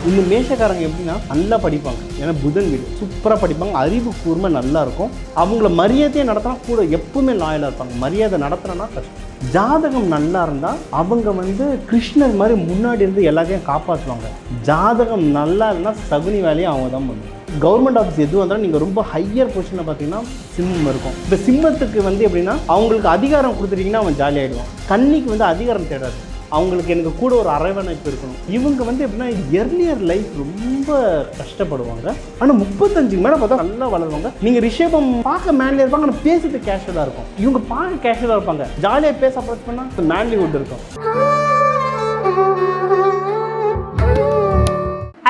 இந்த மேஷக்காரங்க எப்படின்னா நல்லா படிப்பாங்க, ஏன்னா புதன் வீடு சூப்பராக படிப்பாங்க, அறிவு கூர்மை நல்லா இருக்கும். அவங்கள மரியாதையை நடத்தினா கூட எப்பவுமே லாயலாக இருப்பாங்க. மரியாதை நடத்துறனா கஷ்டம். ஜாதகம் நல்லா இருந்தால் அவங்க கிருஷ்ணர் மாதிரி முன்னாடி இருந்து எல்லாத்தையும் காப்பாற்றுவாங்க. ஜாதகம் நல்லா இருந்தால் சகுனி வேலையை அவங்க தான் பண்ணுவாங்க. கவர்மெண்ட் ஆஃபீஸ் எதுவும் வந்தாலும் நீங்கள் ரொம்ப ஹையர் பொசிஷனில் பார்த்தீங்கன்னா சிம்மம் இருக்கும். இந்த சிம்மத்துக்கு எப்படின்னா அவங்களுக்கு அதிகாரம் கொடுத்துட்டீங்கன்னா அவன் ஜாலியாகிடுவான். கன்னிக்கு அதிகாரம் தேடாது, அவங்களுக்கு எனக்கு கூட ஒரு அரவணைப்பு இருக்கணும். இவங்க எப்படின்னா எர்லியர் லைஃப் ரொம்ப கஷ்டப்படுவாங்க. ஆனால் 35 மேலே பார்த்தா நல்லா வளருவாங்க. நீங்கள் ரிஷபம் பார்க்க மேன்லியாக இருப்பாங்க, ஆனால் பேசுறது கேஷுவலாக இருக்கும். இவங்க பார்க்க கேஷுவலாக இருப்பாங்க, ஜாலியாக பேச அப்ரோச் பண்ணால் மேன்லிவுட் இருக்கும்.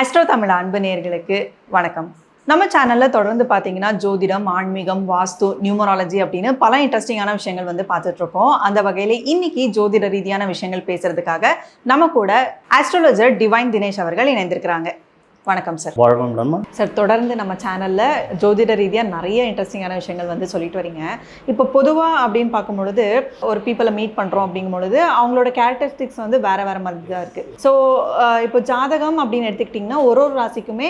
ஆஸ்ட்ரோ தமிழ் அன்பு நேயர்களுக்கு வணக்கம். நம்ம சேனலில் தொடர்ந்து பார்த்தீங்கன்னா ஜோதிடம், ஆன்மீகம், வாஸ்து, நியூமராலஜி அப்படின்னு பல இன்ட்ரெஸ்டிங்கான விஷயங்கள் பார்த்துட்ருக்கோம். அந்த வகையில் இன்னைக்கு ஜோதிட ரீதியான விஷயங்கள் பேசுறதுக்காக நம்ம கூட ஆஸ்ட்ராலஜர் டிவைன் தினேஷ் அவர்கள் இணைந்திருக்கிறாங்க. வணக்கம் சார். வணக்கம் சார். தொடர்ந்து நம்ம சேனலில் ஜோதிட ரீதியாக நிறைய இன்ட்ரெஸ்டிங்கான விஷயங்கள் சொல்லிட்டு வரீங்க. இப்போ பொதுவாக அப்படின்னு பார்க்கும்பொழுது ஒரு பீப்புளை மீட் பண்ணுறோம் அப்படிங்கும்பொழுது அவங்களோட கேரக்டரிஸ்டிக்ஸ் வேறு வேறு மாதிரி தான் இருக்குது. ஸோ இப்போ ஜாதகம் அப்படின்னு எடுத்துக்கிட்டிங்கன்னா ஒரு ராசிக்குமே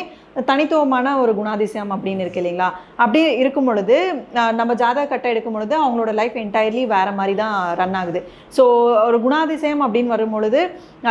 தனித்துவமான ஒரு குணாதிசயம் அப்படின்னு இருக்கு இல்லைங்களா? அப்படி இருக்கும் பொழுது நம்ம ஜாதக கட்டை எடுக்கும் பொழுது அவங்களோட லைஃப் என்டையர்லி வேறு மாதிரி தான் ரன் ஆகுது. ஸோ ஒரு குணாதிசயம் அப்படின்னு வரும் பொழுது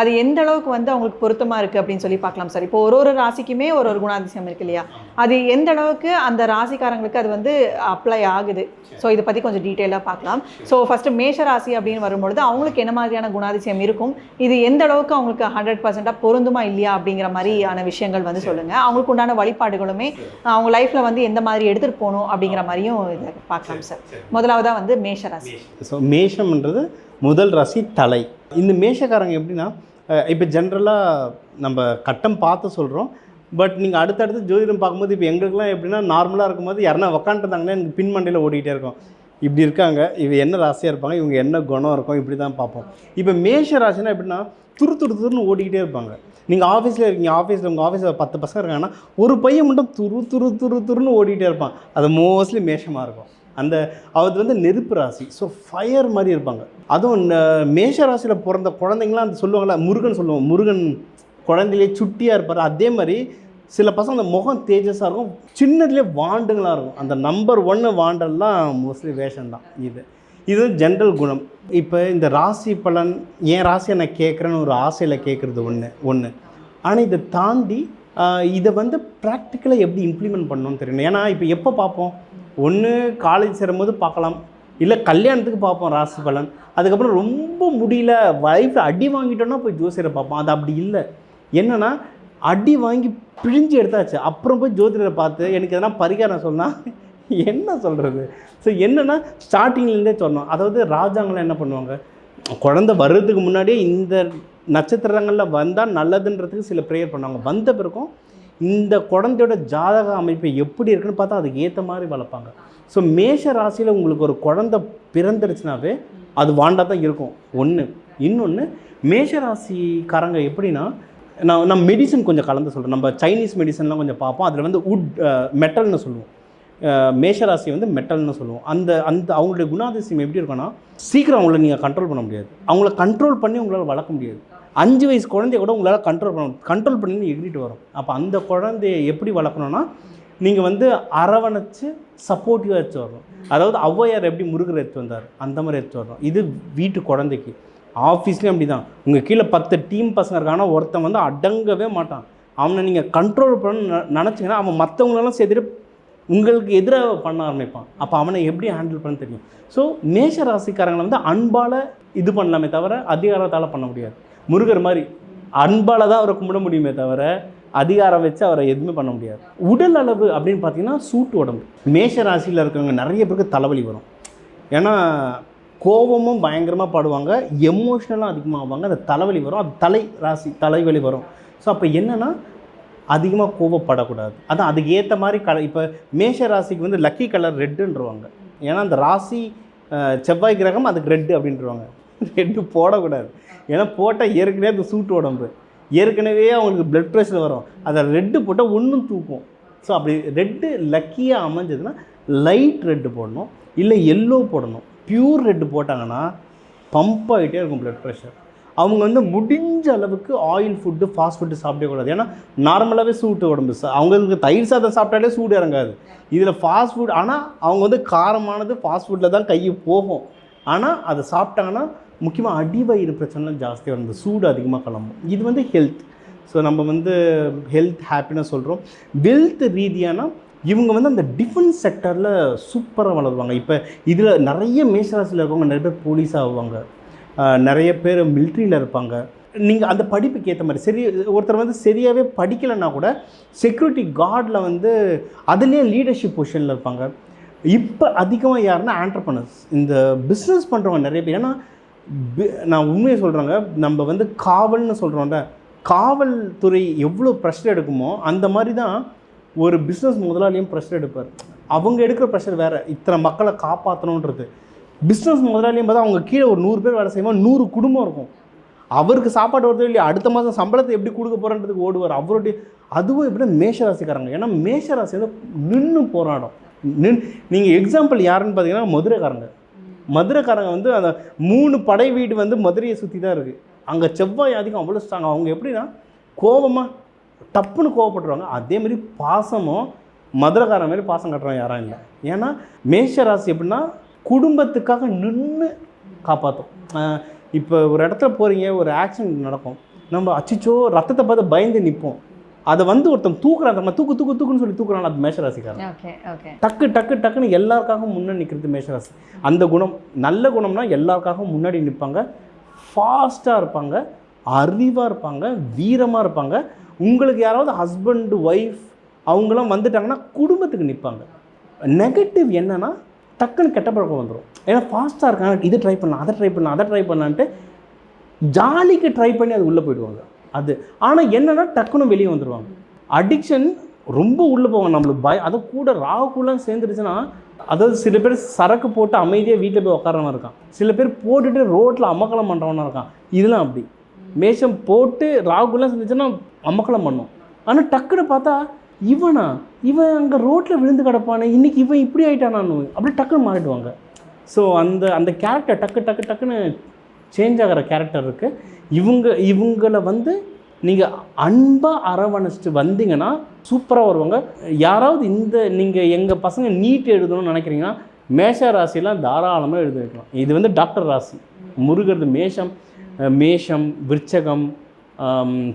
அது எந்த அளவுக்கு அவங்களுக்கு பொருத்தமாக இருக்குது அப்படின்னு சொல்லி பார்க்கலாம் சார். இப்போ ஒரு ராசிக்குமே ஒரு குணாதிசயம் இருக்கு இல்லையா? அது எந்த அளவுக்கு அந்த ராசிக்காரங்களுக்கு அது அப்ளை ஆகுது? ஸோ இதை பற்றி கொஞ்சம் டீட்டெயிலாக பார்க்கலாம். ஸோ ஃபஸ்ட்டு மேஷ ராசி அப்படின்னு வரும்பொழுது அவங்களுக்கு என்ன மாதிரியான குணாதிசயம் இருக்கும், இது எந்த அளவுக்கு அவங்களுக்கு 100% பொருந்துமா இல்லையா அப்படிங்கிற மாதிரியான விஷயங்கள் சொல்லுங்கள். அவங்களுக்கு உண்டான வழிபாடுகளுமே அவங்க லைஃப்பில் எந்த மாதிரி எடுத்துகிட்டு போகணும் அப்படிங்கிற மாதிரியும் இதை பார்க்கலாம் சார். முதலாவதாக மேஷ ராசி. ஸோ மேஷம்ன்றது முதல் ராசி, தலை. இந்த மேஷக்காரங்க எப்படின்னா இப்போ ஜென்ரலாக நம்ம கட்டம் பார்த்து சொல்கிறோம், பட் நீங்கள் அடுத்தடுத்து ஜோதிடம் பார்க்கும்போது இப்போ எங்களுக்குலாம் எப்படின்னா நார்மலாக இருக்கும்போது யாருன்னா உக்காந்துருந்தாங்கன்னா எனக்கு பின்மண்டையில் ஓடிக்கிட்டே இருக்கும். இப்படி இருக்காங்க, இவ என்ன ராசியாக இருப்பாங்க, இவங்க என்ன குணம் இருக்கும், இப்படி தான் பார்ப்போம். இப்போ மேஷ ராசினா எப்படின்னா துருன்னு ஓடிக்கிட்டே இருப்பாங்க. நீங்கள் ஆஃபீஸில் இருக்கீங்க, உங்கள் ஆஃபீஸில் 10 பசங்க இருக்காங்கன்னா ஒரு பையன் மட்டும் துருன்னு ஓடிக்கிட்டே இருப்பான். அது மோஸ்ட்லி மேஷமாக இருக்கும். அது நெருப்பு ராசி. ஸோ ஃபயர் மாதிரி இருப்பாங்க. அதுவும் மேஷ ராசியில் பிறந்த குழந்தைங்களாம் அந்த சொல்லுவாங்களா, முருகன் சொல்லுவோம், முருகன் குழந்தையிலே சுட்டியாக இருப்பார். அதே மாதிரி சில பசங்க அந்த முகம் தேஜஸாக இருக்கும், சின்னதுலேயே வாண்டுங்களாக இருக்கும். அந்த நம்பர் 1 வாண்டெல்லாம் மோஸ்ட்லி வேஷம் தான். இது ஜென்ரல் குணம். இப்போ இந்த ராசி பலன் என் ராசியை நான் கேட்குறேன்னு ஒரு ஆசையில் கேட்குறது ஒன்று. ஆனால் இதை தாண்டி இதை ப்ராக்டிக்கலாக எப்படி இம்ப்ளிமெண்ட் பண்ணணும்னு தெரியணும். ஏன்னா இப்போ எப்போ பார்ப்போம், ஒன்று காலேஜ் சேரும்போது பார்க்கலாம், இல்லை கல்யாணத்துக்கு பார்ப்போம் ராசி பலன். அதுக்கப்புறம் ரொம்ப முடியல, லைஃப்பில் அடி வாங்கிட்டோன்னா போய் ஜோசியரை பார்ப்போம். அது அப்படி இல்லை. என்னென்னா அடி வாங்கி பிழிஞ்சு எடுத்தாச்சு, அப்புறம் போய் ஜோதிடரை பார்த்து எனக்கு எதனா பரிகாரம் சொன்னால் என்ன சொல்கிறது? ஸோ என்னென்னா ஸ்டார்டிங்லேருந்தே சொன்னோம். அதாவது ராஜாங்களாம் என்ன பண்ணுவாங்க, குழந்தை வர்றதுக்கு முன்னாடியே இந்த நட்சத்திரங்களில் வந்தால் நல்லதுன்றதுக்கு சில ப்ரேயர் பண்ணுவாங்க. வந்த பிறகும் இந்த குழந்தையோட ஜாதக அமைப்பு எப்படி இருக்குன்னு பார்த்தா அதுக்கு ஏற்ற மாதிரி வளர்ப்பாங்க. ஸோ மேஷ ராசியில் உங்களுக்கு ஒரு குழந்தை பிறந்துருச்சுனாவே அது வாண்டா தான் இருக்கும். இன்னொன்று மேஷ ராசிக்காரங்க எப்படின்னா, நம்ம மெடிசன் கொஞ்சம் கலந்து சொல்கிறோம். நம்ம சைனீஸ் மெடிசன்லாம் கொஞ்சம் பார்ப்போம். அதில் மெட்டல்னு சொல்லுவோம். மேஷராசி மெட்டல்னு சொல்லுவோம். அந்த அவங்களுடைய குணாதிசயம் எப்படி இருக்குன்னா, சீக்கிரம் அவங்கள நீங்கள் கண்ட்ரோல் பண்ண முடியாது. அவங்கள கண்ட்ரோல் பண்ணி உங்களால் வளர்க்க முடியாது. 5 வயசு குழந்தைய கூட உங்களால் கண்ட்ரோல் பண்ணி எகிரிட்டு வரும். அப்போ அந்த குழந்தைய எப்படி வளர்க்கணுன்னா, நீங்கள் அரவணைச்சு சப்போர்ட்டிவாக எடுத்து வரணும். அதாவது ஔவையார் எப்படி முருகர் எடுத்து வந்தார் அந்த மாதிரி எடுத்து வரணும். இது வீட்டு குழந்தைக்கு. ஆஃபீஸ்லேயும் அப்படி தான். உங்கள் கீழே 10 டீம் பசங்க இருக்காங்கன்னா ஒருத்தன் அடங்கவே மாட்டான். அவனை நீங்கள் கண்ட்ரோல் பண்ண நினச்சிங்கன்னா அவன் மற்றவங்களெல்லாம் சேர்த்துட்டு உங்களுக்கு எதிராக பண்ண ஆரம்பிப்பான். அப்போ அவனை எப்படி ஹேண்டில் பண்ண தெரியும். ஸோ மேஷ ராசிக்காரங்களை அன்பால் இது பண்ணலாமே தவிர அதிகாரத்தால் பண்ண முடியாது. முருகர் மாதிரி அன்பால் தான் அவரை கும்பிட முடியுமே தவிர அதிகாரம் வச்சு அவரை எதுவுமே பண்ண முடியாது. உடல் அளவு அப்படின்னு பார்த்தீங்கன்னா சூட்டு உடம்பு. மேஷ ராசியில் இருக்கிறவங்க நிறைய பேருக்கு தலைவலி வரும். ஏன்னா கோபமும் பயங்கரமாக பாடுவாங்க, எமோஷ்னலாக அதிகமாக ஆவாங்க, அந்த தலைவலி வரும். அது தலைவலி வரும். ஸோ அப்போ என்னென்னா அதிகமாக கோபப்படக்கூடாது. அதான் அதுக்கு ஏற்ற மாதிரி இப்போ மேஷ ராசிக்கு லக்கி கலர் ரெட்டுன்றவாங்க. ஏன்னா அந்த ராசி செவ்வாய் கிரகம் அதுக்கு ரெட்டு அப்படின்றவாங்க. ரெட்டு போடக்கூடாது. ஏன்னா போட்டால் ஏற்கனவே அந்த சூட்டு உடம்பு, ஏற்கனவே அவங்களுக்கு பிளட் ப்ரெஷர் வரும். அதை ரெட்டு போட்டால் ஒன்றும் தூக்கும். ஸோ அப்படி ரெட்டு லக்கியாக அமைஞ்சதுன்னா லைட் ரெட்டு போடணும், இல்லை எல்லோ போடணும். பியூர் ரெட்டு போட்டாங்கன்னா பம்ப் ஆகிட்டே இருக்கும் பிளட் ப்ரெஷர். அவங்க வந்து முடிஞ்ச அளவுக்கு ஆயில் ஃபுட்டு ஃபாஸ்ட் ஃபுட்டு சாப்பிடக்கூடாது. ஏன்னா நார்மலாகவே சூட்டு உடம்பு அவங்களுக்கு தயிர் சாதம் சாப்பிட்டாலே சூடு இறங்காது. இதில் ஃபாஸ்ட் ஃபுட் ஆனால் அவங்க வந்து காரமானது ஃபாஸ்ட் ஃபுட்டில் தான் கை போகும். ஆனால் அதை சாப்பிட்டாங்கன்னா முக்கியமாக அடிவயிறு பிரச்சனை ஜாஸ்தியாக வந்து சூடு அதிகமாக கிளம்பும். இது வந்து ஹெல்த். ஸோ நம்ம வந்து ஹெல்த் ஹாப்பினஸ் சொல்கிறோம். வெல்த் ரீதியானா இவங்க வந்து அந்த டிஃபென்ஸ் செக்டரில் சூப்பராக வளருவாங்க. இப்போ இதில் நிறைய மேஷராசியில் இருக்கவங்க நிறைய பேர் போலீஸாக ஆவாங்க, நிறைய பேர் மிலிட்ரியில் இருப்பாங்க. நீங்கள் அந்த படிப்புக்கு ஏற்ற மாதிரி ஒருத்தர் வந்து சரியாகவே படிக்கலைன்னா கூட செக்யூரிட்டி கார்டில் வந்து அதுலேயே லீடர்ஷிப் பொசிஷனில் இருப்பாங்க. இப்போ அதிகமாக யாருன்னா ஆண்டர்ப்ரனர்ஸ், இந்த பிஸ்னஸ் பண்ணுறவங்க நிறைய பேர். ஏன்னா நான் உண்மையை சொல்கிறேங்க, நம்ம வந்து காவல்னு சொல்கிறோம்ல, காவல்துறை எவ்வளோ ப்ரெஷர் எடுக்குமோ அந்த மாதிரி தான் ஒரு பிஸ்னஸ் முதலாளியும் ப்ரெஷர் எடுப்பார். அவங்க எடுக்கிற ப்ரெஷர் வேறு, இத்தனை மக்களை காப்பாற்றணுன்றது. பிஸ்னஸ் முதலாளியும் பார்த்தா அவங்க கீழே ஒரு 100 பேர் வேலை செய்வோம், 100 குடும்பம் இருக்கும். அவருக்கு சாப்பாடு வருதோ இல்லையா, அடுத்த மாதம் சம்பளத்தை எப்படி கொடுக்க போகிறன்றதுக்கு ஓடுவார் அவருடைய. அதுவும் எப்படின்னா மேஷராசிக்காரங்க. ஏன்னா மேஷராசி வந்து நின்று போராடும். நீங்கள் எக்ஸாம்பிள் யாருன்னு பார்த்தீங்கன்னா மதுரைக்காரங்க வந்து அந்த 3 படை வீடு வந்து மதுரையை சுற்றி தான் இருக்குது. அங்கே செவ்வாய் அதிகம் அவ்வளோ ஸ்ட்ராங். அவங்க எப்படின்னா கோபமாக டப்புன்னு கோவப்பட்டுருவாங்க. அதேமாதிரி பாசமும் மதுரைக்காரன் மாதிரி பாசம் கட்டுறவங்க யாரும் இல்லை. ஏன்னா மேஷராசி எப்படின்னா குடும்பத்துக்காக நின்று காப்பாற்றும். இப்போ ஒரு இடத்துல போகிறீங்க, ஒரு ஆக்சிடென்ட் நடக்கும், நம்ம அச்சிச்சோ ரத்தத்தை பார்த்து பயந்து நிற்போம். அதை வந்து ஒருத்தன் தூக்குறாங்க, நம்ம தூக்குன்னு சொல்லி தூக்குறாங்க, அது மேஷராசிக்காரன். டக்குன்னு எல்லாருக்காகவும் முன்னாடி நிற்கிறது மேஷராசி. அந்த குணம் நல்ல குணம்னா எல்லாருக்காகவும் முன்னாடி நிற்பாங்க, ஃபாஸ்ட்டாக இருப்பாங்க, அறிவாக இருப்பாங்க, வீரமாக இருப்பாங்க. உங்களுக்கு யாராவது ஹஸ்பண்ட் ஒய்ஃப் அவங்களாம் வந்துட்டாங்கன்னா குடும்பத்துக்கு நிற்பாங்க. நெகட்டிவ் என்னென்னா டக்குன்னு கெட்ட பழக்கம் வந்துடும். ஏன்னா ஃபாஸ்ட்டாக இருக்காங்க, இது ட்ரை பண்ணலாம், அதை ட்ரை பண்ணலான்ட்டு ஜாலிக்கு ட்ரை பண்ணி அது உள்ளே போயிடுவாங்க. அது ஆனால் என்னென்னா டக்குன்னு வெளியே வந்துடுவாங்க. அடிக்ஷன் ரொம்ப உள்ளே போவாங்க நம்மளுக்கு அதை கூட ராகுலாம் சேர்ந்துருச்சுன்னா, அதாவது சில பேர் சரக்கு போட்டு அமைதியாக வீட்டில் போய் உட்காரவன் இருக்கான், சில பேர் போட்டுட்டு ரோட்டில் அமக்கலம் பண்ணுறவனா இருக்கான். இதெல்லாம் அப்படி மேஷம் போட்டு ராகுலாம் சேர்ந்துச்சுன்னா அமக்கலம் பண்ணும். ஆனால் டக்குன்னு பார்த்தா இவன் அங்கே ரோட்டில் விழுந்து கிடப்பானே, இன்றைக்கி இவன் இப்படி ஆகிட்டானான்னு அப்படி டக்குன்னு மாறிடுவாங்க. ஸோ அந்த கேரக்டர் டக்குன்னு சேஞ்ச் ஆகிற கேரக்டர் இருக்குது. இவங்களை வந்து நீங்கள் அன்பாக அரவணைச்சிட்டு வந்தீங்கன்னா சூப்பராக வருவாங்க. யாராவது நீங்கள் எங்கள் பசங்க நீட் எழுதணும்னு நினைக்கிறீங்கன்னா மேஷ ராசிலாம் தாராளமாக எழுதி வைக்கலாம். இது வந்து டாக்டர் ராசி. முருகர் மேஷம், விருச்சகம்,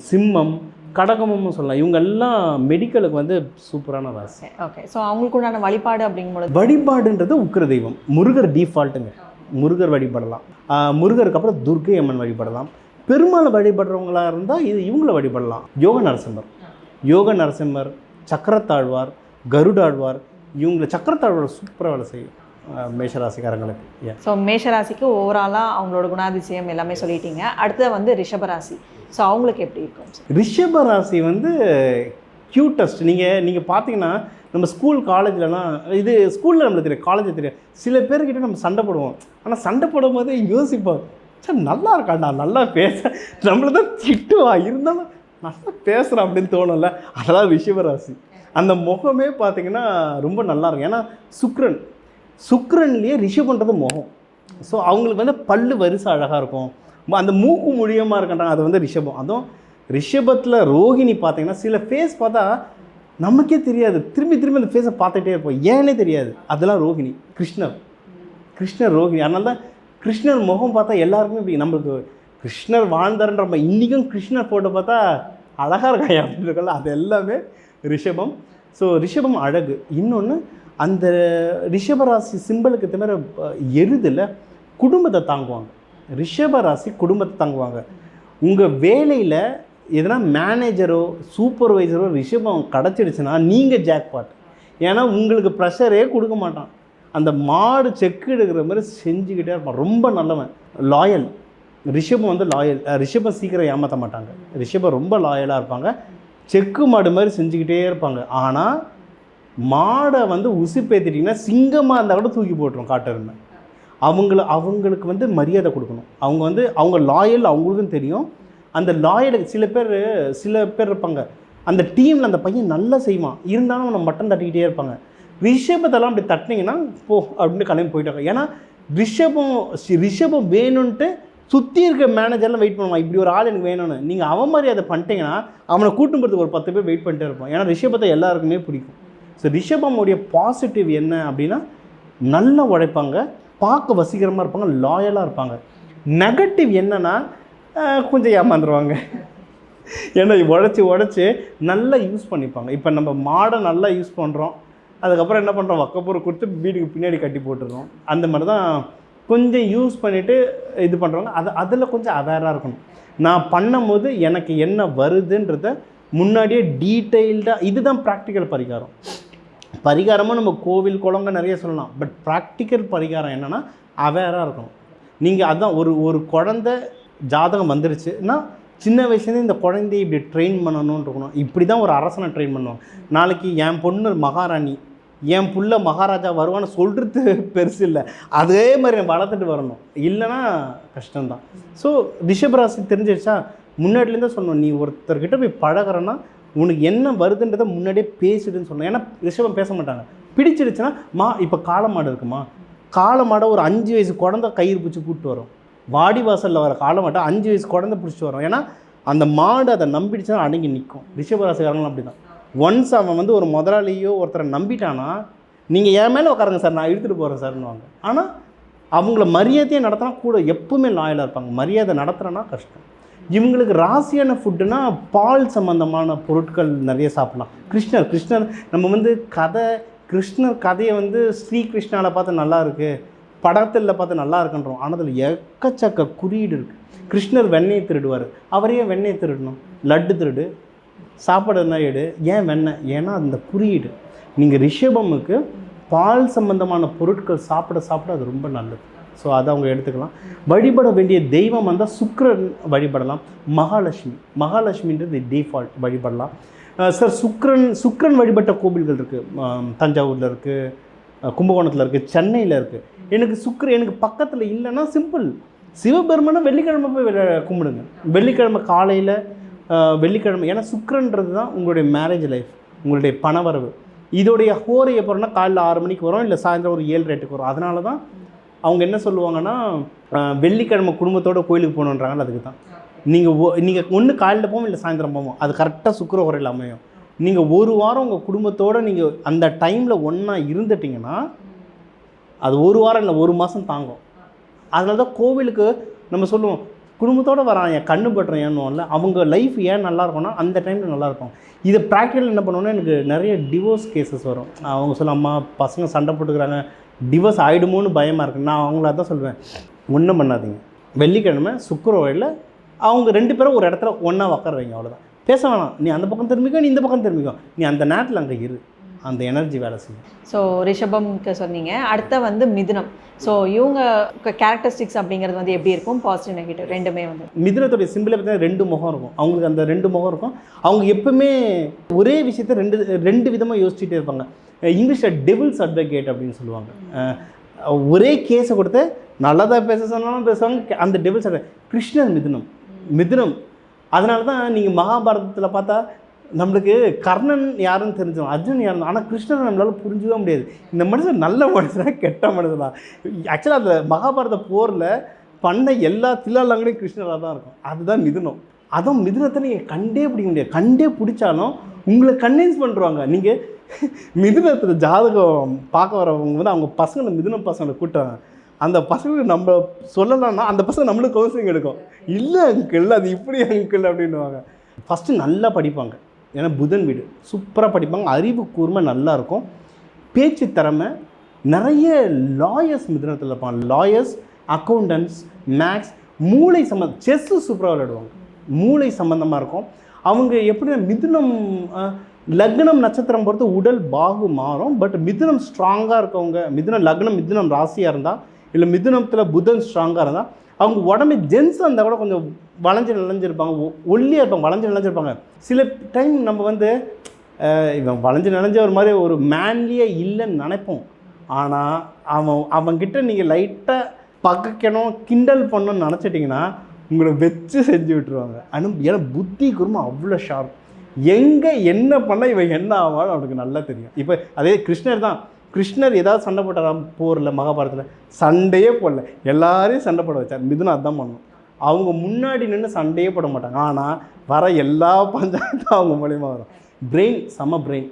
சிம்மம், கடகமும் சொல்லலாம். இவங்க எல்லாம் மெடிக்கலுக்கு வந்து சூப்பரான ராசி. ஓகே. ஸோ அவங்களுக்கு உண்டான வழிபாடு அப்படிங்கும்போது வழிபாடுன்றது உக்கிர தெய்வம். முருகர் டிஃபால்ட்டுங்க, முருகர் வழிபடலாம். முருகருக்கு அப்புறம் துர்க்கை அம்மன் வழிபடலாம். பெருமாள் வழிபடுறவங்களாக இருந்தால் இவங்கள வழிபடலாம். யோக நரசிம்மர், சக்கரத்தாழ்வார், கருடாழ்வார், இவங்களை சக்கரத்தாழ்வார் சூப்பராக வேலை செய்யும் மேஷராசிக்காரங்களுக்கு. ஸோ மேஷராசிக்கு ஓவராலாக அவங்களோட குணாதிசயம் எல்லாமே சொல்லிட்டீங்க. அடுத்தது வந்து ரிஷபராசி. ஸோ அவங்களுக்கு எப்படி இருக்கும்? ரிஷபராசி வந்து க்யூட்டஸ்ட். நீங்கள் பார்த்தீங்கன்னா நம்ம ஸ்கூல் காலேஜ்லலாம், இது ஸ்கூலில் நம்மளுக்கு தெரியும், காலேஜில் தெரியும், சில பேர்கிட்ட நம்ம சண்டை போடுவோம். ஆனால் சண்டை போடும் போது யோசிப்போம், சார் நல்லா இருக்காண்டா, நல்லா பேச, நம்மள தான் திட்டுவா, இருந்தாலும் நல்லா பேசுகிறான் அப்படின்னு தோணும்ல. அதெல்லாம் ரிஷபராசி. அந்த முகமே பார்த்திங்கன்னா ரொம்ப நல்லாயிருக்கும். ஏன்னா சுக்ரன்லேயே ரிஷபன்றது முகம். ஸோ அவங்களுக்கு வந்து பல்லு வரிசை அழகாக இருக்கும், அந்த மூக்கு முடியமாக இருக்கின்றாங்க, அது வந்து ரிஷபம். அதுவும் ரிஷபத்தில் ரோகிணி பார்த்திங்கன்னா சில ஃபேஸ் பார்த்தா நமக்கே தெரியாது, திரும்பி அந்த ஃபேஸை பார்த்துட்டே இருப்போம், ஏன்னே தெரியாது. அதெல்லாம் ரோகிணி. கிருஷ்ணர் ரோகிணி. அதனால தான் கிருஷ்ணர் முகம் பார்த்தா எல்லாருக்குமே இப்படி நம்மளுக்கு கிருஷ்ணர் வாழ்ந்தாருன்ற இன்றைக்கும் கிருஷ்ணர் ஃபோட்டோ பார்த்தா அழகாக இருக்காயா அப்படின்னு இருக்கல, அது எல்லாமே ரிஷபம். ஸோ ரிஷபம் அழகு. இன்னொன்று அந்த ரிஷபராசி சிம்பிளுக்கு தவிர எருதில் குடும்பத்தை தாங்குவாங்க. ரிஷபராசி குடும்பத்தை தாங்குவாங்க. உங்கள் வேலையில் எதனா மேனேஜரோ சூப்பர்வைசரோ ரிஷபம் கிடச்சிடுச்சுன்னா நீங்கள் ஜாக்பாட். ஏன்னா உங்களுக்கு ப்ரெஷரே கொடுக்க மாட்டான், அந்த மாடு செக்கு எடுக்கிற மாதிரி செஞ்சுக்கிட்டே இருப்பான். ரொம்ப நல்லவன், லாயல். ரிஷபம் வந்து லாயல். ரிஷபம் சீக்கிரம் ஏமாற்ற மாட்டாங்க. ரிஷபம் ரொம்ப லாயலாக இருப்பாங்க, செக்கு மாடு மாதிரி செஞ்சுக்கிட்டே இருப்பாங்க. ஆனால் மாடை வந்து உசுப்பேற்றிட்டிங்கன்னா சிங்கமாக இருந்தால் கூட தூக்கி போட்டுரும் காட்டெருமை. அவங்களுக்கு வந்து மரியாதை கொடுக்கணும். அவங்க லாயல், அவங்களுக்கும் தெரியும். அந்த லாயலுக்கு சில பேர் இருப்பாங்க, அந்த டீமில் அந்த பையன் நல்லா செய்வான், இருந்தாலும் அவனை மட்டன் தட்டிக்கிட்டே இருப்பாங்க. ரிஷபத்தெல்லாம் அப்படி தட்டினீங்கன்னா போ அப்படின்னு கிளம்பி போயிட்டாங்க. ஏன்னா ரிஷபம் வேணும்ன்ட்டு சுற்றி இருக்க மேனேஜர்லாம் வெயிட் பண்ணுவான், இப்படி ஒரு ஆள் எனக்கு வேணும்னு. நீங்கள் அவன் மாதிரி அதை பண்ணிட்டீங்கன்னா அவனை கூட்டும் போகிறதுக்கு ஒரு 10 பேர் வெயிட் பண்ணிட்டே இருப்பான். ஏன்னா ரிஷபத்தை எல்லாருக்குமே பிடிக்கும். ஸோ ரிஷபமுடைய பாசிட்டிவ் என்ன அப்படின்னா, நல்லா உழைப்பாங்க, பார்க்க வசீகரமாக இருப்பாங்க, லாயலாக இருப்பாங்க. நெகட்டிவ் என்னென்னா கொஞ்சம் ஏமாந்துருவாங்க. ஏன்னா உழைச்சி நல்லா யூஸ் பண்ணிப்பாங்க. இப்போ நம்ம மாடை நல்லா யூஸ் பண்ணுறோம், அதுக்கப்புறம் என்ன பண்ணுறோம், வக்கப்பூரை கொடுத்து வீட்டுக்கு பின்னாடி கட்டி போட்டுருக்கோம். அந்த மாதிரி தான் கொஞ்சம் யூஸ் பண்ணிவிட்டு இது பண்ணுறவங்க. அதில் கொஞ்சம் அவேராக இருக்கணும். நான் பண்ணும்போது எனக்கு என்ன வருதுன்றத முன்னாடியே டீட்டெயில்டாக, இதுதான் ப்ராக்டிக்கல் பரிகாரம். பரிகாரமாக நம்ம கோவில் குளங்க நிறைய சொல்லலாம், பட் ப்ராக்டிக்கல் பரிகாரம் என்னென்னா அவேராக இருக்கணும். நீங்கள் அதுதான் ஒரு குழந்தை ஜாதகம் வந்துருச்சுன்னா சின்ன வயசுலேருந்து இந்த குழந்தையை இப்படி ட்ரெயின் பண்ணணும்னு இருக்கணும். இப்படி தான் ஒரு அரசனை ட்ரெயின் பண்ணுவாங்க. நாளைக்கு என் பொண்ணு மகாராணி, என் புள்ள மகாராஜா வருவான்னு சொல்கிறது பெருசு இல்லை, அதே மாதிரி வளர்த்துட்டு வரணும். இல்லைன்னா கஷ்டம்தான். ஸோ ரிஷபராசி தெரிஞ்சிடுச்சா, முன்னாடிலேருந்தே சொல்லணும். நீ ஒருத்தர்கிட்ட போய் பழகிறன்னா உனக்கு என்ன வருதுன்றதை முன்னாடியே பேசிடுன்னு சொல்லணும். ஏன்னா ரிஷபம் பேச மாட்டாங்க. பிடிச்சிடுச்சுன்னா இப்போ காளை மாடு இருக்குமா, காளை மாடை ஒரு 5 வயசு குழந்தை கயிறு பிடிச்சி கூப்பிட்டு வரும். வாடி வாசலில் வர காளை மாட்டை 5 வயசு குழந்தை பிடிச்சிட்டு வரும். ஏன்னா அந்த மாடு அதை நம்பிடுச்சுன்னா அடங்கி நிற்கும். ரிஷபராசிக்காரங்களும் அப்படி தான். ஒன்ஸ் அவன் ஒரு முதலாளியோ ஒருத்தரை நம்பிட்டானா, நீங்கள் என் மேலே உட்காருங்க சார், நான் இழுத்துட்டு போகிறேன் சார்னுவாங்க. ஆனால் அவங்கள மரியாதையை நடத்தினா கூட எப்பவுமே லாயலாக இருப்பாங்க. மரியாதை நடத்துகிறேன்னா கஷ்டம். இவங்களுக்கு ராசியான ஃபுட்டுனா பால் சம்மந்தமான பொருட்கள் நிறைய சாப்பிட்லாம். கிருஷ்ணர் நம்ம கிருஷ்ணர் கதையை ஸ்ரீகிருஷ்ணாவில் பார்த்து நல்லா இருக்குது, படத்தில் பார்த்து நல்லா இருக்குன்றோம். ஆனால் அதில் எக்கச்சக்க குறியீடு இருக்குது. கிருஷ்ணர் வெண்ணெயை திருடுவார், அவரையே வெண்ணெயை திருடணும். லட்டு திருடு, சாப்பாடு என்ன எடு, ஏன் வெண்ணெய், ஏன்னா அந்த குறியீடு. நீங்கள் ரிஷபமுக்கு பால் சம்பந்தமான பொருட்கள் சாப்பிட அது ரொம்ப நல்லது. ஸோ அதை அவங்க எடுத்துக்கலாம். வழிபட வேண்டிய தெய்வம் வந்தால் சுக்கிரன் வழிபடலாம். மகாலட்சுமின்றது டிஃபால்ட் வழிபடலாம். சார் சுக்கிரன் வழிபட்ட கோவில்கள் இருக்குது. தஞ்சாவூரில் இருக்குது, கும்பகோணத்தில் இருக்குது, சென்னையில் இருக்குது. எனக்கு பக்கத்தில் இல்லைன்னா சிம்பிள், சிவபெருமனை வெள்ளிக்கிழமை போய் கும்பிடுங்க. வெள்ளிக்கிழமை காலையில், வெள்ளிக்கிழமை. ஏன்னா சுக்கிரன்றது தான் உங்களுடைய மேரேஜ் லைஃப், உங்களுடைய பணவரவு. இதோடைய ஹோரை எப்போனா காலையில் 6 மணிக்கு வரும், இல்லை சாயந்தரம் ஒரு 7-8க்கு வரும். அதனால தான் அவங்க என்ன சொல்லுவாங்கன்னா, வெள்ளிக்கிழமை குடும்பத்தோடு கோயிலுக்கு போகணுன்றாங்க. அதுக்கு தான் நீங்கள் ஒன்று காலையில் போவோம், இல்லை சாயந்தரம் போவோம். அது கரெக்டாக சுக்கிர ஹோரையில் அமையும். நீங்கள் ஒரு வாரம் உங்கள் குடும்பத்தோடு நீங்கள் அந்த டைமில் ஒன்றா இருந்துட்டிங்கன்னா அது ஒரு வாரம் இல்லை 1 மாதம் தாங்கும். அதனால தான் கோவிலுக்கு நம்ம சொல்லுவோம், குடும்பத்தோடு வரான் என் கண்ணு பட்டுறேன் ஏன்னுவோம்ல, அவங்க லைஃப் ஏன் நல்லா இருக்கும்னா அந்த டைமில் நல்லா இருக்கும். இதை ப்ராக்டிக்கல் என்ன பண்ணுவோன்னா, எனக்கு நிறைய டிவோர்ஸ் கேசஸ் வரும். அவங்க சொல்ல, அம்மா பசங்க சண்டை போட்டுக்கிறாங்க, டிவோர்ஸ் ஆகிடுமோன்னு பயமாக இருக்குது. நான் அவங்கள தான் சொல்லுவேன், ஒன்றும் பண்ணாதீங்க. வெள்ளிக்கிழமை சுக்கிரவாயில் அவங்க 2 பேரும் ஒரு இடத்துல ஒன்றா உட்கார வைங்க, அவ்வளோதான். பேச வேணாம். நீ அந்த பக்கம் திரும்பிக்கோ, நீ இந்த பக்கம் திரும்பிக்கோ, நீ அந்த நேரத்தில் அங்கே இரு, அந்த எனர்ஜி வேலை செய்யும். ஸோ ரிஷபம்க்கு சொன்னீங்க. அடுத்த மிதுனம். ஸோ இவங்க கேரக்டரிஸ்டிக்ஸ் அப்படிங்கிறது எப்படி இருக்கும், பாசிட்டிவ் நெகட்டிவ் ரெண்டுமே மிதுனத்துடைய சிம்பிளை பார்த்தீங்கன்னா 2 முகம் இருக்கும். அவங்களுக்கு அந்த 2 முகம் இருக்கும். அவங்க எப்பவுமே ஒரே விஷயத்த ரெண்டு விதமாக யோசிச்சுட்டே இருப்பாங்க. இங்கிலீஷில் டெவில்ஸ் அட்வொகேட் அப்படின்னு சொல்லுவாங்க. ஒரே கேஸை கொடுத்து நல்லதாக பேச சொன்னாலும் பேசுவாங்க. அந்த டெவில்ஸ் கிருஷ்ணர் மிதுனம். அதனால தான் நீங்கள் மகாபாரதத்தில் பார்த்தா நம்மளுக்கு கர்ணன் யாருன்னு தெரிஞ்சோம், அர்ஜுன் யாருன்னு. ஆனால் கிருஷ்ணனை நம்மளால் புரிஞ்சுக்கவே முடியாது. இந்த மனுஷன் நல்ல மனுஷனா கெட்ட மனுஷனா. ஆக்சுவலாக அந்த மகாபாரத போரில் பண்ண எல்லா தில்லாலங்களையும் கிருஷ்ணராக தான் இருக்கும். அதுதான் மிதுனம். அதுவும் மிதுனத்தை நீங்கள் கண்டே பிடிக்க முடியாது. கண்டே பிடிச்சாலும் உங்களை கன்வின்ஸ் பண்ணுறாங்க. நீங்கள் மிதுனத்தில் ஜாதகம் பார்க்க வரவங்க அவங்க பசங்களை மிதுனம் பசங்களை கூட்டுறாங்க. அந்த பசங்களுக்கு நம்ம சொல்லலாம்னா அந்த பசங்க நம்மளுக்கு கவுன்சிலிங் எடுக்கும். இல்லை அங்கிள், அது இப்படி அங்கிள் அப்படின்னுவாங்க. ஃபஸ்ட்டு நல்லா படிப்பாங்க, ஏன்னா புதன் வீடு. சூப்பராக படிப்பாங்க, அறிவு கூர்மை நல்லாயிருக்கும், பேச்சு திறமை நிறைய. லாயர்ஸ் மிதுனத்தில் இருப்பாங்க. லாயர்ஸ், அக்கௌண்டன்ட்ஸ், மேக்ஸ், மூளை சம்மந்தம், செஸ்ஸு சூப்பராக விளையாடுவாங்க. மூளை சம்மந்தமாக இருக்கும். அவங்க எப்படின்னா மிதுனம் லக்னம் நட்சத்திரம் பொறுத்து உடல் பாகு மாறும். பட் மிதுனம் ஸ்ட்ராங்காக இருக்கவங்க, மிதுனம் லக்னம் மிதுனம் ராசியாக இருந்தால், இல்லை மிதுனத்தில் புதன் ஸ்ட்ராங்காக இருந்தால் அவங்க உடம்பு ஜென்ஸ் இருந்தால் கூட கொஞ்சம் வளைஞ்சு நினைஞ்சிருப்பாங்க, ஒல்லியாக இருப்பாங்க, வளைஞ்சு நினைஞ்சிருப்பாங்க. சில டைம் நம்ம இவன் வளைஞ்சு நினைஞ்ச ஒரு மாதிரி ஒரு மேன்லியே இல்லைன்னு நினைப்போம். ஆனால் அவன்கிட்ட நீங்கள் லைட்டாக பகைக்கணும், கிண்டல் பண்ணணும்னு நினச்சிட்டிங்கன்னா உங்களை வச்சு செஞ்சு விட்டுருவாங்க. ஏன்னா புத்தி குருமா அவ்வளோ ஷார்ப். எங்கே என்ன பண்ணால் இவன் என்ன ஆவான்னு அவனுக்கு நல்லா தெரியும். இப்போ அதே கிருஷ்ணர் தான். கிருஷ்ணர் ஏதாவது சண்டை போட்டாராம் போரில், மகாபாரதத்தில் சண்டையே போடல, எல்லாரையும் சண்டை போட வச்சார். மிதுனம் அதுதான் பண்ணணும். அவங்க முன்னாடி நின்று சண்டையே போட மாட்டாங்க. ஆனால் வர எல்லா பஞ்சாயத்தும் அவங்க மூலிமா வரும். பிரெயின் செம பிரெயின்.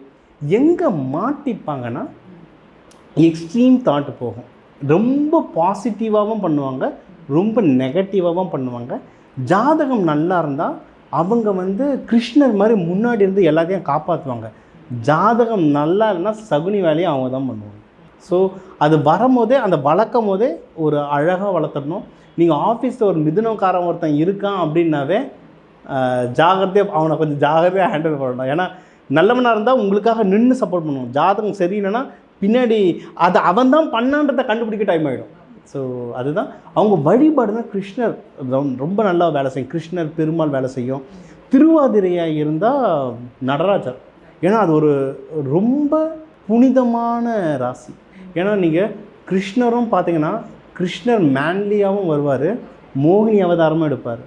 எங்கே மாட்டிப்பாங்கன்னா எக்ஸ்ட்ரீம் தாட் போகும். ரொம்ப பாசிட்டிவாகவும் பண்ணுவாங்க, ரொம்ப நெகட்டிவாகவும் பண்ணுவாங்க. ஜாதகம் நல்லா இருந்தால் அவங்க வந்து கிருஷ்ணர் மாதிரி முன்னாடி இருந்து எல்லாத்தையும் காப்பாற்றுவாங்க. ஜாதகம் நல்லா இல்லைன்னா சகுனி வேலையை அவங்க தான் பண்ணுவாங்க. ஸோ அது வரும்போதே அந்த வளர்க்கும் போதே ஒரு அழகாக வளர்த்துடணும். நீங்கள் ஆஃபீஸில் ஒரு மிதுனக்காரன் ஒருத்தன் இருக்கான் அப்படின்னாவே ஜாகிரதையாக அவனை கொஞ்சம் ஜாகிரதையாக ஹேண்டில் பண்ணணும். ஏன்னா நல்லவனாக இருந்தால் உங்களுக்காக நின்று சப்போர்ட் பண்ணுவோம். ஜாதகம் சரியில்லைன்னா பின்னாடி அதை அவன் தான் பண்ணான்றதை கண்டுபிடிக்க டைம் ஆகிடும். ஸோ அதுதான் அவங்க வழிபாடுனா கிருஷ்ணர் ரொம்ப நல்லா வேலை செய்யும். கிருஷ்ணர் பெருமாள் வேலை செய்யும். திருவாதிரையாக இருந்தால் நடராஜர். ஏன்னா அது ஒரு ரொம்ப புனிதமான ராசி. ஏன்னா நீங்கள் கிருஷ்ணரும் பார்த்தீங்கன்னா கிருஷ்ணர் மேன்லியாகவும் வருவார், மோகினி அவதாரமும் எடுப்பார்.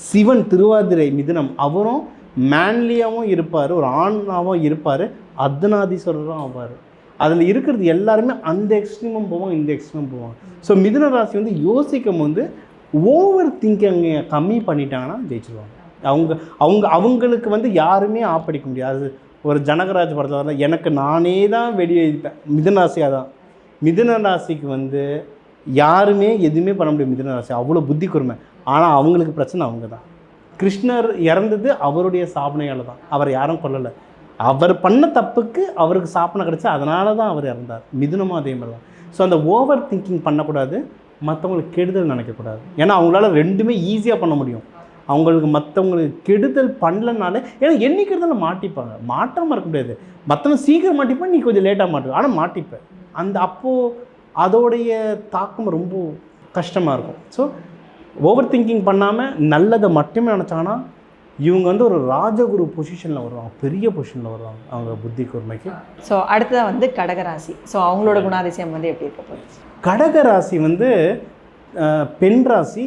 சிவன் திருவாதிரை மிதுனம் அவரும் மேன்லியாகவும் இருப்பார், ஒரு ஆணாகவும் இருப்பார், அர்த்தநாதீஸ்வரரும் ஆவார். அதில் இருக்கிறது எல்லாருமே அந்த எக்ஸ்ட்ரீமும் போவாங்க, இந்த எக்ஸ்ட்ரீமும் போவாங்க. ஸோ மிதுன ராசி வந்து யோசிக்கும் போது ஓவர் திங்கிங் கம்மி பண்ணிட்டாங்கன்னா ஜெயிச்சிருவாங்க. அவங்களுக்கு வந்து யாருமே ஆப்படிக்க முடியாது. ஒரு ஜனகராஜ் படத்தில் வரல, எனக்கு நானே தான் வெடியேறிப்பேன். மிதுன ராசியாக தான். மிதுன ராசிக்கு வந்து யாருமே எதுவுமே பண்ண முடியும். மிதுன ராசி அவ்வளோ புத்தி கூர்மை. ஆனால் அவங்களுக்கு பிரச்சனை அவங்க தான். கிருஷ்ணர் இறந்தது அவருடைய சாபனையால் தான். அவர் யாரும் கொல்லலை. அவர் பண்ண தப்புக்கு அவருக்கு சாப்பனை கிடச்சி, அதனால தான் அவர் இறந்தார். மிதுனமும் அதே மாதிரி தான். ஸோ அந்த ஓவர் திங்கிங் பண்ணக்கூடாது, மற்றவங்களுக்கு கெடுதல் நினைக்கக்கூடாது. ஏன்னா அவங்களால ரெண்டுமே ஈஸியாக பண்ண முடியும். அவங்களுக்கு மற்றவங்களுக்கு கெடுதல் பண்ணலனால, ஏன்னா என்னைக்கிறதால மாட்டிப்பாங்க. மாட்டாமல் இருக்க முடியாது. மற்றவங்க சீக்கிரம் மாட்டிப்பேன், நீ கொஞ்சம் லேட்டாக மாட்டுவேன், ஆனால் மாட்டிப்பேன். அந்த அப்போது அதோடைய தாக்கம் ரொம்ப கஷ்டமாக இருக்கும். ஸோ ஓவர் திங்கிங் பண்ணாமல் நல்லதை மட்டுமே நினச்சாங்கன்னா இவங்க வந்து ஒரு ராஜகுரு பொசிஷனில் வருவாங்க, பெரிய பொசிஷனில் வருவாங்க அவங்க புத்தி கூர்மைக்கு. ஸோ அடுத்ததாக வந்து கடகராசி. ஸோ அவங்களோட குணாதிசயம் வந்து எப்படி இருக்க போகுது? கடகராசி வந்து பெண் ராசி,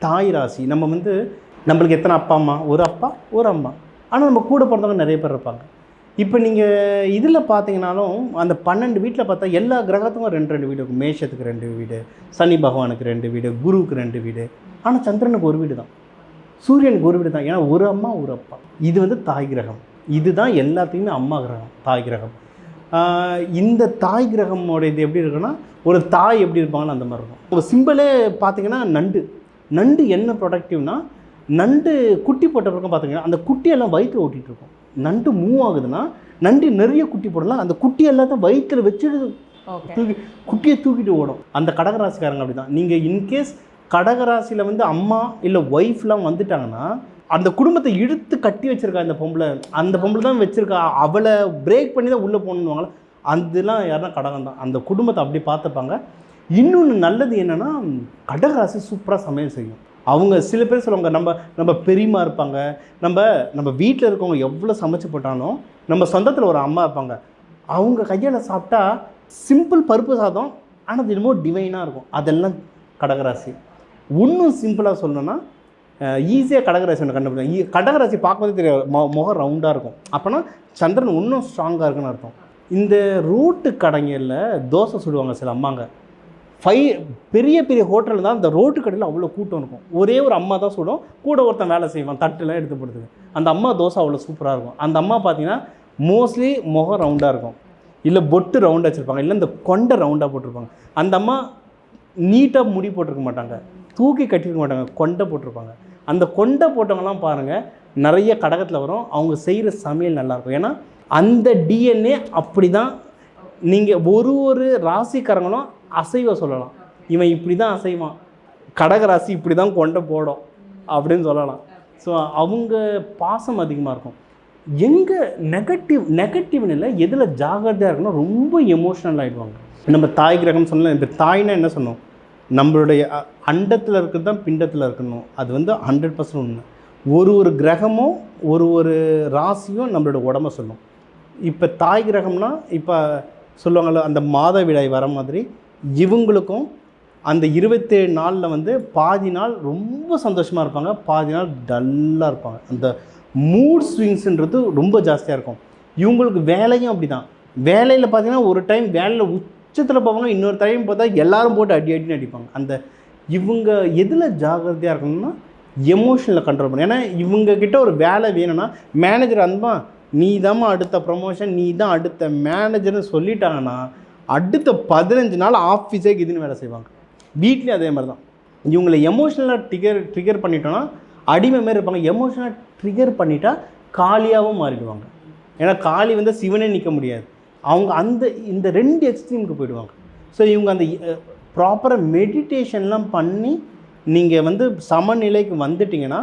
தாய் ராசி. நம்ம வந்து நம்மளுக்கு எத்தனை அப்பா அம்மா? ஒரு அப்பா ஒரு அம்மா. ஆனால் நம்ம கூட பிறந்தவங்க நிறைய பேர் இருப்பாங்க. இப்போ நீங்கள் இதில் பார்த்தீங்கன்னாலும் அந்த 12 வீட்டில் பார்த்தா எல்லா கிரகத்துக்கும் 2 வீடு இருக்கும். மேஷத்துக்கு 2 வீடு, சனி பகவானுக்கு 2 வீடு, குருவுக்கு 2 வீடு. ஆனால் சந்திரனுக்கு ஒரு வீடு தான், சூரியனுக்கு ஒரு வீடு தான். ஏன்னா ஒரு அம்மா ஒரு அப்பா. இது வந்து தாய் கிரகம். இதுதான் எல்லாத்தையுமே அம்மா கிரகம், தாய் கிரகம். இந்த தாய் கிரகமோட இது எப்படி இருக்குன்னா, ஒரு தாய் எப்படி இருப்பாங்கன்னு அந்த மாதிரி இருக்கும். ஒரு சிம்பிளே பார்த்தீங்கன்னா நண்டு என்ன ப்ரொடக்டிவ்னா, நண்டு குட்டி போட்ட பிறகு பார்த்தீங்கன்னா அந்த குட்டியெல்லாம் வயிற்று ஓட்டிகிட்டு இருக்கும். நண்டு மூவ் ஆகுதுன்னா நண்டு நிறைய குட்டி போடலாம், அந்த குட்டி எல்லாத்தையும் வயிற்றில் வச்சுட்டு குட்டியை தூக்கிட்டு ஓடும். அந்த கடகராசிக்காரங்க அப்படி தான். நீங்கள் இன்கேஸ் கடகராசியில் வந்து அம்மா இல்லை ஒய்ஃப்லாம் வந்துட்டாங்கன்னா அந்த குடும்பத்தை இழுத்து கட்டி வச்சுருக்கா அந்த பொம்பளை தான் வச்சுருக்கா, அவளை பிரேக் பண்ணி தான் உள்ளே போகணுவாங்களே, அதெல்லாம் யாருன்னா கடகம் தான். அந்த குடும்பத்தை அப்படி பார்த்துப்பாங்க. இன்னொன்று நல்லது என்னென்னா, கடகராசி சூப்பராக சமையல் செய்யும். அவங்க சில பேர் சொல்லுவாங்க, நம்ம பெரியம்மா இருப்பாங்க, நம்ம வீட்டில் இருக்கவங்க எவ்வளோ சமைச்சு போட்டாலும் நம்ம சொந்தத்தில் ஒரு அம்மா இருப்பாங்க, அவங்க கையால் சாப்பிட்டா சிம்பிள் பருப்பு சாதம், ஆனால் அது என்னமோ டிவைனாக இருக்கும். அதெல்லாம் கடகராசி. இன்னும் சிம்பிளாக சொல்லணும்னா ஈஸியாக கடகராசி ஒன்று கண்டுபிடிக்கும். கடகராசி பார்க்கும்போது தெரியாது, முகம் ரவுண்டாக இருக்கும். அப்போனா சந்திரன் இன்னும் ஸ்ட்ராங்காக இருக்குன்னு அர்த்தம். இந்த ரோட்டு கடைங்களில் தோசை சுடுவாங்க சில அம்மாங்க. பெரிய பெரிய ஹோட்டலில் தான் இந்த ரோட்டு கடையில் அவ்வளோ கூட்டம் இருக்கும். ஒரே ஒரு அம்மா தான் சுடும், கூட ஒருத்தன் வேலை செய்வான், தட்டுலாம் எடுத்து போடுறதுக்கு. அந்த அம்மா தோசை அவ்வளோ சூப்பராக இருக்கும். அந்த அம்மா பார்த்தீங்கன்னா மோஸ்ட்லி முகம் ரவுண்டாக இருக்கும், இல்லை பொட்டு ரவுண்டாக வச்சுருப்பாங்க, இல்லை இந்த கொண்டை ரவுண்டாக போட்டிருப்பாங்க. அந்த அம்மா நீட்டாக முடி போட்டிருக்க மாட்டாங்க, தூக்கி கட்டியிருக்க மாட்டாங்க, கொண்டை போட்டிருப்பாங்க. அந்த கொண்டை போட்டவங்கலாம் பாருங்கள் நிறைய கடகத்தில் வரும். அவங்க செய்கிற சமையல் நல்லாயிருக்கும். ஏன்னா அந்த டிஎன்ஏ அப்படி தான். நீங்கள் ஒரு ராசிக்காரங்களும் அசைவம் சொல்லலாம், இவன் இப்படி தான் அசைவான், கடகராசி இப்படி தான் கொண்டை போடும் அப்படின்னு சொல்லலாம். ஸோ அவங்க பாசம் அதிகமாக இருக்கும். எங்கே நெகட்டிவ்னு இல்லை, எதில் ஜாகிரதையாக இருக்கணும், ரொம்ப எமோஷ்னல் ஆகிடுவாங்க. நம்ம தாய் கிரகம் சொல்லலாம். இப்போ தாய்னா என்ன சொன்னோம், நம்மளுடைய அண்டத்தில் இருக்கிறது தான் பிண்டத்தில் இருக்கணும். அது வந்து 100% உண்மை. ஒரு கிரகமும் ஒரு ராசியும் நம்மளோட உடம்ப சொல்லும். இப்போ தாய் கிரகம்னா இப்போ சொல்லுவாங்கள்ல, அந்த மாதவிடாய் வர மாதிரி இவங்களுக்கும் அந்த 27 நாளில் வந்து பாதி நாள் ரொம்ப சந்தோஷமாக இருப்பாங்க, பாதி நாள் டல்லாக இருப்பாங்க. அந்த மூட் ஸ்விங்ஸுன்றது ரொம்ப ஜாஸ்தியாக இருக்கும். இவங்களுக்கு வேலையும் அப்படி தான். வேலையில் பார்த்தீங்கன்னா ஒரு டைம் வேலையில் உச்சத்தில் போவாங்க, இன்னொரு டைம் பார்த்தா எல்லோரும் போட்டு அடின்னு அடிப்பாங்க. அந்த இவங்க எதில் ஜாகிரதையாக இருக்கணும்னா எமோஷனில் கண்ட்ரோல் பண்ணணும். ஏன்னா இவங்கக்கிட்ட ஒரு வேலை வேணும்னா மேனேஜர் அன்பா நீ தாம்மா அடுத்த ப்ரமோஷன், நீ தான் அடுத்த மேனேஜர்னு சொல்லிட்டாங்கன்னா அடுத்த 15 நாள் ஆஃபீஸே இதுன்னு வேலை செய்வாங்க. வீட்லேயும் அதே மாதிரி தான். இவங்களை எமோஷ்னலாக ட்ரிகர் பண்ணிட்டோன்னா அடிமை மாரி இருப்பாங்க. எமோஷனலாக ட்ரிகர் பண்ணிட்டா காலியாகவும் மாறிடுவாங்க. ஏன்னா காளி வந்து சிவனே நிற்க முடியாது. அவங்க இந்த 2 எக்ஸ்ட்ரீமுக்கு போயிடுவாங்க. ஸோ இவங்க அந்த ப்ராப்பராக மெடிடேஷன்லாம் பண்ணி நீங்கள் வந்து சமநிலைக்கு வந்துட்டிங்கன்னா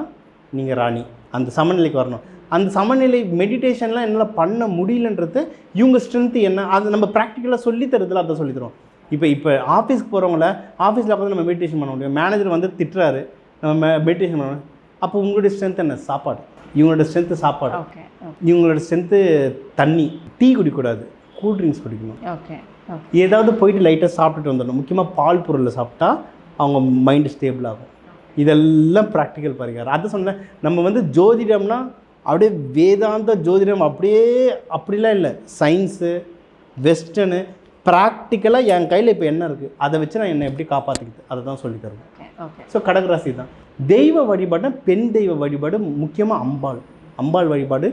நீங்கள் ராணி. அந்த சமநிலைக்கு வரணும். அந்த சமநிலை மெடிடேஷன்லாம் என்னால் பண்ண முடியலன்றது இவங்க ஸ்ட்ரென்த்து என்ன, அது நம்ம ப்ராக்டிக்கலாக சொல்லி தரதுல அதை சொல்லி தருவோம். இப்போ ஆஃபீஸ்க்கு போகிறவங்கள ஆஃபீஸில் உட்காந்து நம்ம மெடிடேஷன் பண்ண முடியும். மேனேஜர் வந்து திட்டுறாரு, நம்ம மெடிடேஷன் பண்ணணும். அப்போ உங்களுடைய ஸ்ட்ரென்த் என்ன? சாப்பாடு. இவங்களோட ஸ்ட்ரென்த்து சாப்பாடு. இவங்களோட ஸ்ட்ரென்த்து தண்ணி. டீ குடிக்கக்கூடாது, கூல்ட்ரிங்க்ஸ் குடிக்கணும். ஏதாவது போயிட்டு லைட்டாக சாப்பிட்டுட்டு வந்துடணும். முக்கியமாக பால் பொருளை சாப்பிட்டா அவங்க மைண்டு ஸ்டேபிள் ஆகும். இதெல்லாம் ப்ராக்டிக்கல் பரிகாரம். அதை சொன்னேன். நம்ம வந்து ஜோதிடம்னா அப்படியே வேதாந்த ஜோதிடம் அப்படிலாம் இல்லை. சயின்ஸு, வெஸ்டர்னு, ப்ராக்டிக்கலாக என் கையில் இப்போ என்ன இருக்குது அதை வச்சு நான் என்னை எப்படி காப்பாற்றிக்கிது அதை தான் சொல்லி தருவேன். ஸோ கடகராசி தான். தெய்வ வழிபாடுனா பெண் தெய்வ வழிபாடு, முக்கியமாக அம்பாள் வழிபாடு.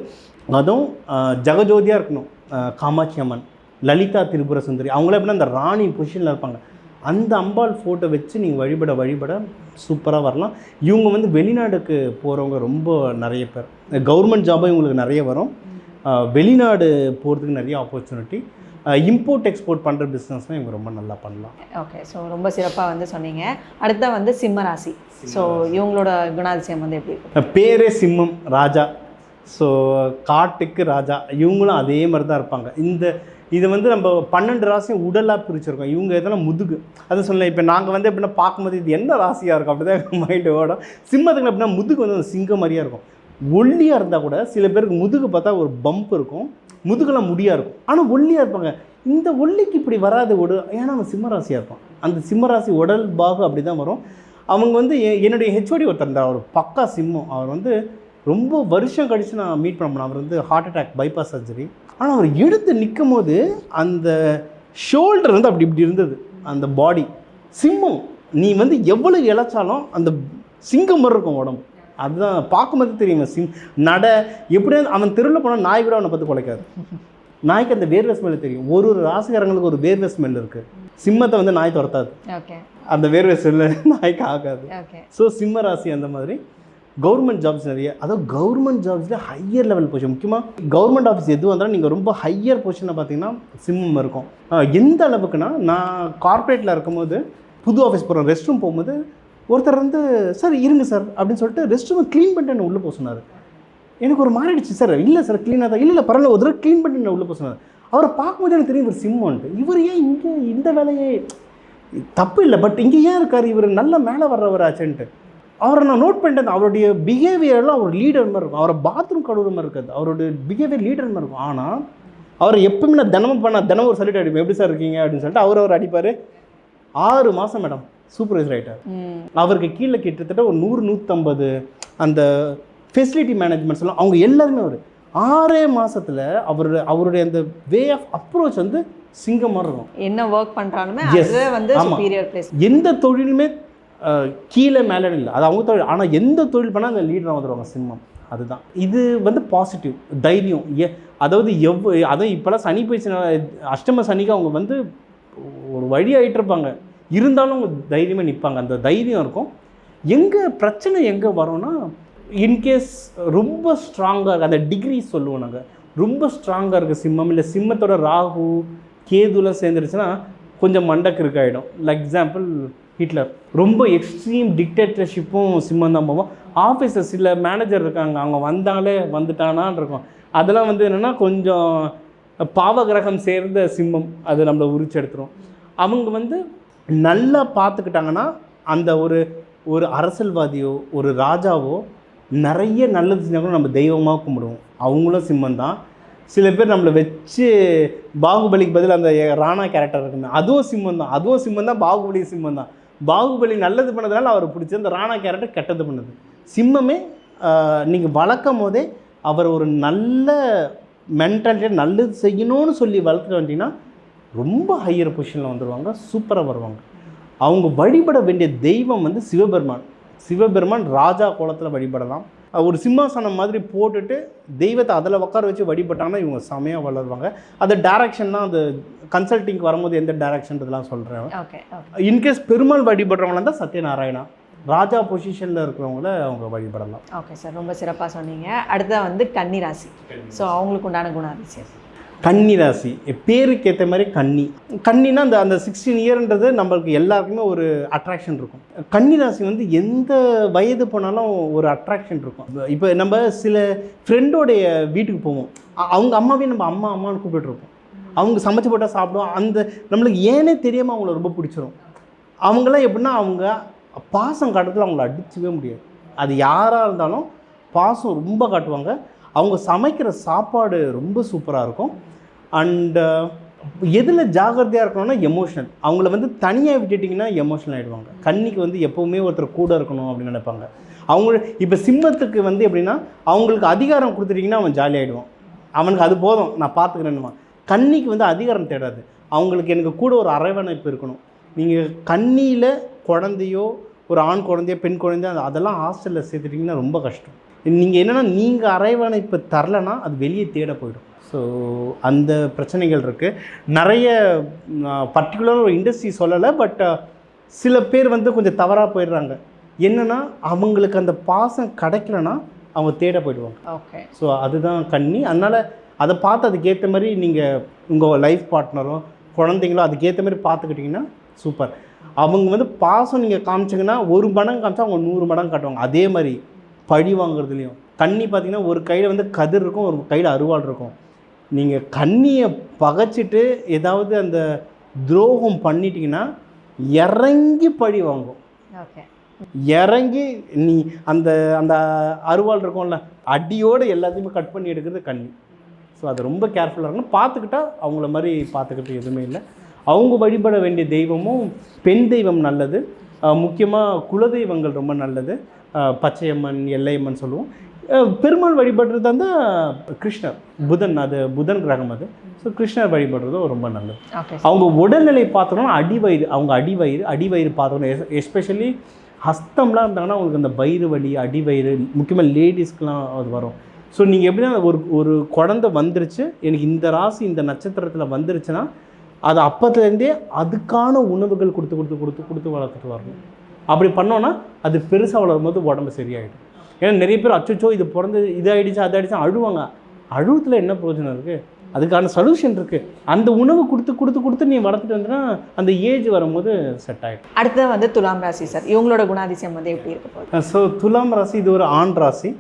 அதுவும் ஜெகஜோதியாக இருக்கணும். காமாட்சி அம்மன், லலிதா திரிபுர சுந்தரி, அவங்கள எப்படின்னா அந்த ராணி பொசிஷனில் இருப்பாங்க. அந்த அம்பாள் ஃபோட்டோ வச்சு நீங்கள் வழிபட சூப்பராக வரலாம். இவங்க வந்து வெளிநாடுக்கு போகிறவங்க ரொம்ப நிறைய பேர். கவர்மெண்ட் ஜாபும் இவங்களுக்கு நிறைய வரும். வெளிநாடு போகிறதுக்கு நிறைய ஆப்பர்ச்சுனிட்டி. இம்போர்ட் எக்ஸ்போர்ட் பண்ணுற பிஸ்னஸ்லாம் இவங்க ரொம்ப நல்லா பண்ணலாம். ஓகே, ஸோ ரொம்ப சிறப்பாக வந்து சொன்னீங்க. அடுத்த வந்து சிம்ம ராசி. ஸோ இவங்களோட குணாதிசயம் வந்து எப்படி இருக்கும்? பேரே சிம்மம், ராஜா. ஸோ காட்டுக்கு ராஜா. இவங்களும் அதே மாதிரி தான் இருப்பாங்க. இது வந்து நம்ம 12 ராசியும் உடலாக பிரிச்சிருக்கோம். இவங்க எதனால் முதுகு. அதை சொல்லலை. இப்போ நாங்கள் வந்து எப்படின்னா பார்க்கும்போது இது என்ன ராசியாக இருக்கும் அப்படி தான் மைண்டு ஓடும். சிம்மத்துக்கு எப்படின்னா முதுகு வந்து அந்த சிங்கம் மாதிரியாக இருக்கும். ஒல்லியாக இருந்தால் கூட சில பேருக்கு முதுகு பார்த்தா ஒரு பம்ப் இருக்கும், முதுகெல்லாம் முடியாக இருக்கும். ஆனால் ஒல்லியாக இருப்பாங்க. இந்த ஒல்லிக்கு இப்படி வராது ஏன்னா அவன் சிம்மராசியாக இருப்பான். அந்த சிம்மராசி உடல் பாகு அப்படி தான் வரும். அவங்க வந்து என்னுடைய ஹெச்ஓடி ஒருத்தர் இருந்தார். அவர் பக்கா சிம்மம். அவர் வந்து ரொம்ப வருஷம் கழித்து நான் மீட் பண்ண போனேன். அவர் வந்து ஹார்ட் அட்டாக், பைபாஸ் சர்ஜரி. ஆனால் அவர் எடுத்து நிற்கும் போது அந்த ஷோல்டர் வந்து இப்படி இருந்தது. அந்த பாடி சிம்மம். நீ வந்து எவ்வளோ இழைச்சாலும் அந்த சிங்கம் மாதிரி இருக்கும் உடம்பு. அதுதான் பார்க்கும்போது தெரியுமா. எப்படியா அவன் தெருவில் போனால் நாய் கூட அவனை பார்த்து குலைக்காது. நாய்க்கு அந்த வேர்வை ஸ்மெல் தெரியும். ஒரு ராசிக்காரங்களுக்கு ஒரு வேர்வை ஸ்மெல் இருக்குது. சிம்மத்தை வந்து நாய் துரத்தாது. அந்த வேர்வை ஸ்மெல்ல நாய்க்கு ஆகாது. ஸோ சிம்ம ராசி அந்த மாதிரி. கவர்மெண்ட் ஜாப்ஸ் நிறைய, அதாவது கவர்மெண்ட் ஜாப்ஸில் ஹையர் லெவல் பொசிஷன். முக்கியமாக கவர்மெண்ட் ஆஃபீஸ் எதுவும் வந்தாலும் நீங்கள் ரொம்ப ஹையர் பொசிஷனில் பார்த்தீங்கன்னா சிம்மம் இருக்கும். எந்த அளவுக்குன்னா, நான் கார்ப்பரேட்டில் இருக்கும்போது புது ஆஃபீஸ் போகிறோம், ரெஸ்ட் ரூம் போகும்போது ஒருத்தர் வந்து சார் இருங்க சார் அப்படின்னு சொல்லிட்டு ரெஸ்ட் ரூமை க்ளீன் பண்ணிட்டு என்ன உள்ளே போக சொன்னார். எனக்கு ஒரு மாறிடுச்சு. சார் இல்லை சார் க்ளீனாக தான். இல்லை பரவாயில்ல, ஒரு தடவை க்ளீன் பண்ணி என்ன உள்ளே போக சொன்னார். அவரை பார்க்கும்போது எனக்கு தெரியும் இவர் சிம்மன்ட்டு. இவர் ஏன் இங்கே இந்த வேலையே தப்பு இல்லை, பட் இங்கே ஏன் இருக்கார், இவர் நல்ல மேலே வர்றவராச்சுன்ட்டு அவரை நான் நோட் பண்ணிட்டேன். அவருடைய பிஹேவியர்லாம் அவர் லீடர் மாதிரி இருக்கும். அவரை பாத்ரூம் கழுவுற மாதிரி இருக்காது. அவருடைய பிஹேவியர் லீடர் மாதிரி இருக்கும். ஆனால் அவரை எப்பவுமே நான் தினமும் ஒரு சொல்லிட்டு அடிப்பேன், எப்படி சார் இருக்கீங்க அப்படின்னு சொல்லிட்டு அவர் அடிப்பார். 6 மாதம் மேடம் சூப்பர்வைசர் ஆகிட்டார். அவருக்கு கீழே கிட்டத்தட்ட ஒரு 100-150 அந்த ஃபெசிலிட்டி மேனேஜ்மெண்ட் சொல்லலாம். அவங்க எல்லாருமே ஒரு 6 மாதத்தில் அவருடைய அந்த வே ஆஃப் அப்ரோச் வந்து சிங்கம் மாதிரி இருக்கும். என்ன ஒர்க் பண்ணுறாலுமே வந்து சுப்பீரியர் பிளேஸ். எந்த தொழிலுமே கீழே மேலே இல்லை, அது அவங்க தொழில். ஆனால் எந்த தொழில் பண்ணால் அந்த லீடராக வந்துடுவாங்க சிம்மம். அதுதான் இது வந்து பாசிட்டிவ் தைரியம். அதாவது அதுவும் இப்போலாம் சனி போயிடுச்சு, அஷ்டம சனிக்கு அவங்க வந்து ஒரு வழி ஆகிட்டு இருப்பாங்க. இருந்தாலும் அவங்க தைரியமாக நிற்பாங்க. அந்த தைரியம் இருக்கும். எங்கே பிரச்சனை எங்கே வரோன்னா, இன்கேஸ் ரொம்ப ஸ்ட்ராங்காக இருக்குது, அந்த டிகிரி சொல்லுவோம் நாங்கள், ரொம்ப ஸ்ட்ராங்காக இருக்குது சிம்மம், இல்லை சிம்மத்தோட ராகு கேதுலாம் சேர்ந்துருச்சுன்னா கொஞ்சம் மண்டக்கு இருக்காயிடும். Like example Hitler. ரொம்ப எக்ஸ்ட்ரீம் டிக்டேட்டர்ஷிப்பும் சிம்மம் தான் போவோம். ஆஃபீஸில் சில மேனேஜர் இருக்காங்க, அவங்க வந்தாலே வந்துட்டானான்னு இருக்கும். அதெல்லாம் வந்து என்னென்னா கொஞ்சம் பாவகிரகம் சேர்ந்த சிம்மம், அது நம்மளை உரிச்சு எடுத்துரும். அவங்க வந்து நல்லா பார்த்துக்கிட்டாங்கன்னா அந்த ஒரு அரசியல்வாதியோ ஒரு ராஜாவோ நிறைய நல்லது செஞ்சாலும் நம்ம தெய்வமாக கும்பிடுவோம். அவங்களும் சிம்மம் தான். சில பேர் நம்மளை வச்சு பாகுபலிக்கு பதில் அந்த ராணா கேரக்டர் இருக்குங்க, அதுவும் சிம்மம் தான். பாகுபலி சிம்மம் தான். பாகுபலி நல்லது பண்ணதுனால அவர் பிடிச்சி, அந்த ராணா கேரக்டர் கெட்டது பண்ணுது. சிம்மமே நீங்கள் வளர்க்கும் போதே அவர் ஒரு நல்ல மென்டாலிட்டியாக நல்லது செய்யணும்னு சொல்லி வளர்த்துட்டு வந்தீங்கன்னா ரொம்ப ஹையர் பொசிஷனில் வந்துடுவாங்க, சூப்பராக வருவாங்க. அவங்க வழிபட வேண்டிய தெய்வம் வந்து சிவபெருமான். சிவபெருமான் ராஜா கோலத்தில் வழிபடலாம். ஒரு சிம்மாசனம் மாதிரி போட்டுட்டு தெய்வத்தை அதில் உட்கார வச்சு வழிபட்டாங்கன்னா இவங்க செமையாக வளருவாங்க. அது டேரக்ஷன்லாம் அது கன்சல்டிங் வரும்போது எந்த டேரக்ஷன்றதுலாம் சொல்கிறேன். இன்கேஸ் பெருமாள் வழிபடுறவங்களாம் தான் சத்யநாராயணா ராஜா பொசிஷனில் இருக்கிறவங்கள அவங்க வழிபடலாம். ஓகே சார், ரொம்ப சிறப்பாக சொன்னீங்க. அடுத்தது வந்து கன்னிராசி. ஸோ அவங்களுக்கு உண்டான குணாதிசயம். கன்னிராசி பேருக்கு ஏற்ற மாதிரி கன்னினா அந்த 16 இயர்ன்றது நம்மளுக்கு எல்லாருக்குமே ஒரு அட்ராக்ஷன் இருக்கும். கன்னிராசி வந்து எந்த வயது போனாலும் ஒரு அட்ராக்ஷன் இருக்கும். இப்போ நம்ம சில ஃப்ரெண்டோடைய வீட்டுக்கு போவோம், அவங்க அம்மாவே நம்ம அம்மான்னு கூப்பிட்டுருப்போம். அவங்க சமைச்சு போட்டால் சாப்பிடுவோம். அந்த நம்மளுக்கு ஏனே தெரியாமல் அவங்கள ரொம்ப பிடிச்சிரும். அவங்களாம் எப்படின்னா அவங்க பாசம் காட்டுறதுல அவங்கள அடிச்சுக்கவே முடியாது. அது யாராக இருந்தாலும் பாசம் ரொம்ப காட்டுவாங்க. அவங்க சமைக்கிற சாப்பாடு ரொம்ப சூப்பராக இருக்கும். அண்டு எதில் ஜாகிரதையாக இருக்கணும்னா எமோஷனல். அவங்கள வந்து தனியாக விட்டுட்டிங்கன்னா எமோஷனல் ஆகிடுவாங்க. கன்னிக்கு வந்து எப்போவுமே ஒருத்தர் கூட இருக்கணும் அப்படின்னு நினைப்பாங்க. அவங்க இப்போ சிம்மத்துக்கு வந்து எப்படின்னா அவங்களுக்கு அதிகாரம் கொடுத்துட்டிங்கன்னா அவன் ஜாலியாகிடுவான். அவனுக்கு அது போதும், நான் பார்த்துக்கிறேன்னுவான். கன்னிக்கு வந்து அதிகாரம் தேடாது. அவங்களுக்கு எனக்கு கூட ஒரு அரவணைப்பு இருக்கணும். நீங்கள் கன்னியில் குழந்தையோ ஒரு ஆண் குழந்தையோ பெண் குழந்தையோ அதெல்லாம் ஹாஸ்டலில் சேர்த்துட்டிங்கன்னா ரொம்ப கஷ்டம். நீங்கள் என்னென்னா நீங்கள் அரவணைப்பு தரலைன்னா அது வெளியே தேட போயிடும். ஸோ அந்த பிரச்சனைகள் இருக்குது நிறைய. பர்டிகுலர் ஒரு இண்டஸ்ட்ரி சொல்லலை, பட் சில பேர் வந்து கொஞ்சம் தவறாக போயிடுறாங்க. என்னென்னா அவங்களுக்கு அந்த பாசம் கிடைக்கலன்னா அவங்க தேட போயிடுவாங்க. ஓகே, ஸோ அதுதான் கன்னி. அதனால் அதை பார்த்து அதுக்கேற்ற மாதிரி நீங்கள் உங்கள் லைஃப் பார்ட்னரோ குழந்தைங்களோ அதுக்கேற்ற மாதிரி பார்த்துக்கிட்டிங்கன்னா சூப்பர். அவங்க வந்து பாசம் நீங்கள் காமிச்சிங்கன்னா 1 மடங்கு காமிச்சா அவங்க 100 மடங்கு காட்டுவாங்க. அதே மாதிரி பழி வாங்குறதுலையும் கன்னி பார்த்திங்கன்னா ஒரு கையில் வந்து கதிர் இருக்கும், ஒரு கையில் அருவாள் இருக்கும். நீங்கள் கன்னியை பகைச்சிட்டு ஏதாவது அந்த துரோகம் பண்ணிட்டீங்கன்னா இறங்கி பழி வாங்கும். ஓகே, இறங்கி நீ அந்த அந்த அருவாள் இருக்கும்ல அடியோடு எல்லாத்தையுமே கட் பண்ணி எடுக்கிறது கன்னி. ஸோ அது ரொம்ப கேர்ஃபுல்லாக இருக்கணும். பார்த்துக்கிட்டா அவங்கள மாதிரி பார்த்துக்கிட்டு எதுவுமே இல்லை. அவங்க வழிபட வேண்டிய தெய்வமும் பெண் தெய்வம் நல்லது. முக்கியமாக குலதெய்வங்கள் ரொம்ப நல்லது. பச்சையம்மன், எல்லையம்மன் சொல்லுவோம். பெருமாள் வழிபடுறது வந்து கிருஷ்ணர், புதன், அது புதன் கிரகம் அது. ஸோ கிருஷ்ணர் வழிபடுறதும் ரொம்ப நல்லது. அவங்க உடல்நிலை பார்த்தோம்னா அடிவயிறு பார்த்தோம்னா எஸ்பெஷலி ஹஸ்தம்லாம் இருந்தாங்கன்னா அவங்களுக்கு அந்த வயிறு வலி, அடிவயிறு, முக்கியமாக லேடிஸ்க்கெலாம் அது வரும். ஸோ நீங்கள் எப்படின்னா ஒரு குழந்தை வந்துருச்சு, எனக்கு இந்த ராசி இந்த நட்சத்திரத்தில் வந்துருச்சுன்னா அது அப்பத்துலேருந்தே அதுக்கான உணவுகள் கொடுத்து வளர்த்துட்டு வரணும். அப்படி பண்ணோன்னா அது பெருசாக வளரும் போது உடம்பு சரியாயிடும். ஏன்னா நிறைய பேர் அச்சோ இது பிறந்து இதாகிடுச்சு அதாகிடுச்சு அழுவாங்க. அழுவத்தில் என்ன பிரயோஜனம் இருக்குது? அதுக்கான சொல்யூஷன் இருக்குது. அந்த உணவு கொடுத்து நீ வளர்த்துட்டு வந்தனா அந்த ஏஜ் வரும்போது செட் ஆகிடும். அடுத்தது வந்து துலாம் ராசி சார், இவங்களோட குணாதிசயம் வந்து எப்படி இருக்க போகுது? ஸோ துலாம் ராசி இது ஒரு ஆண் ராசி.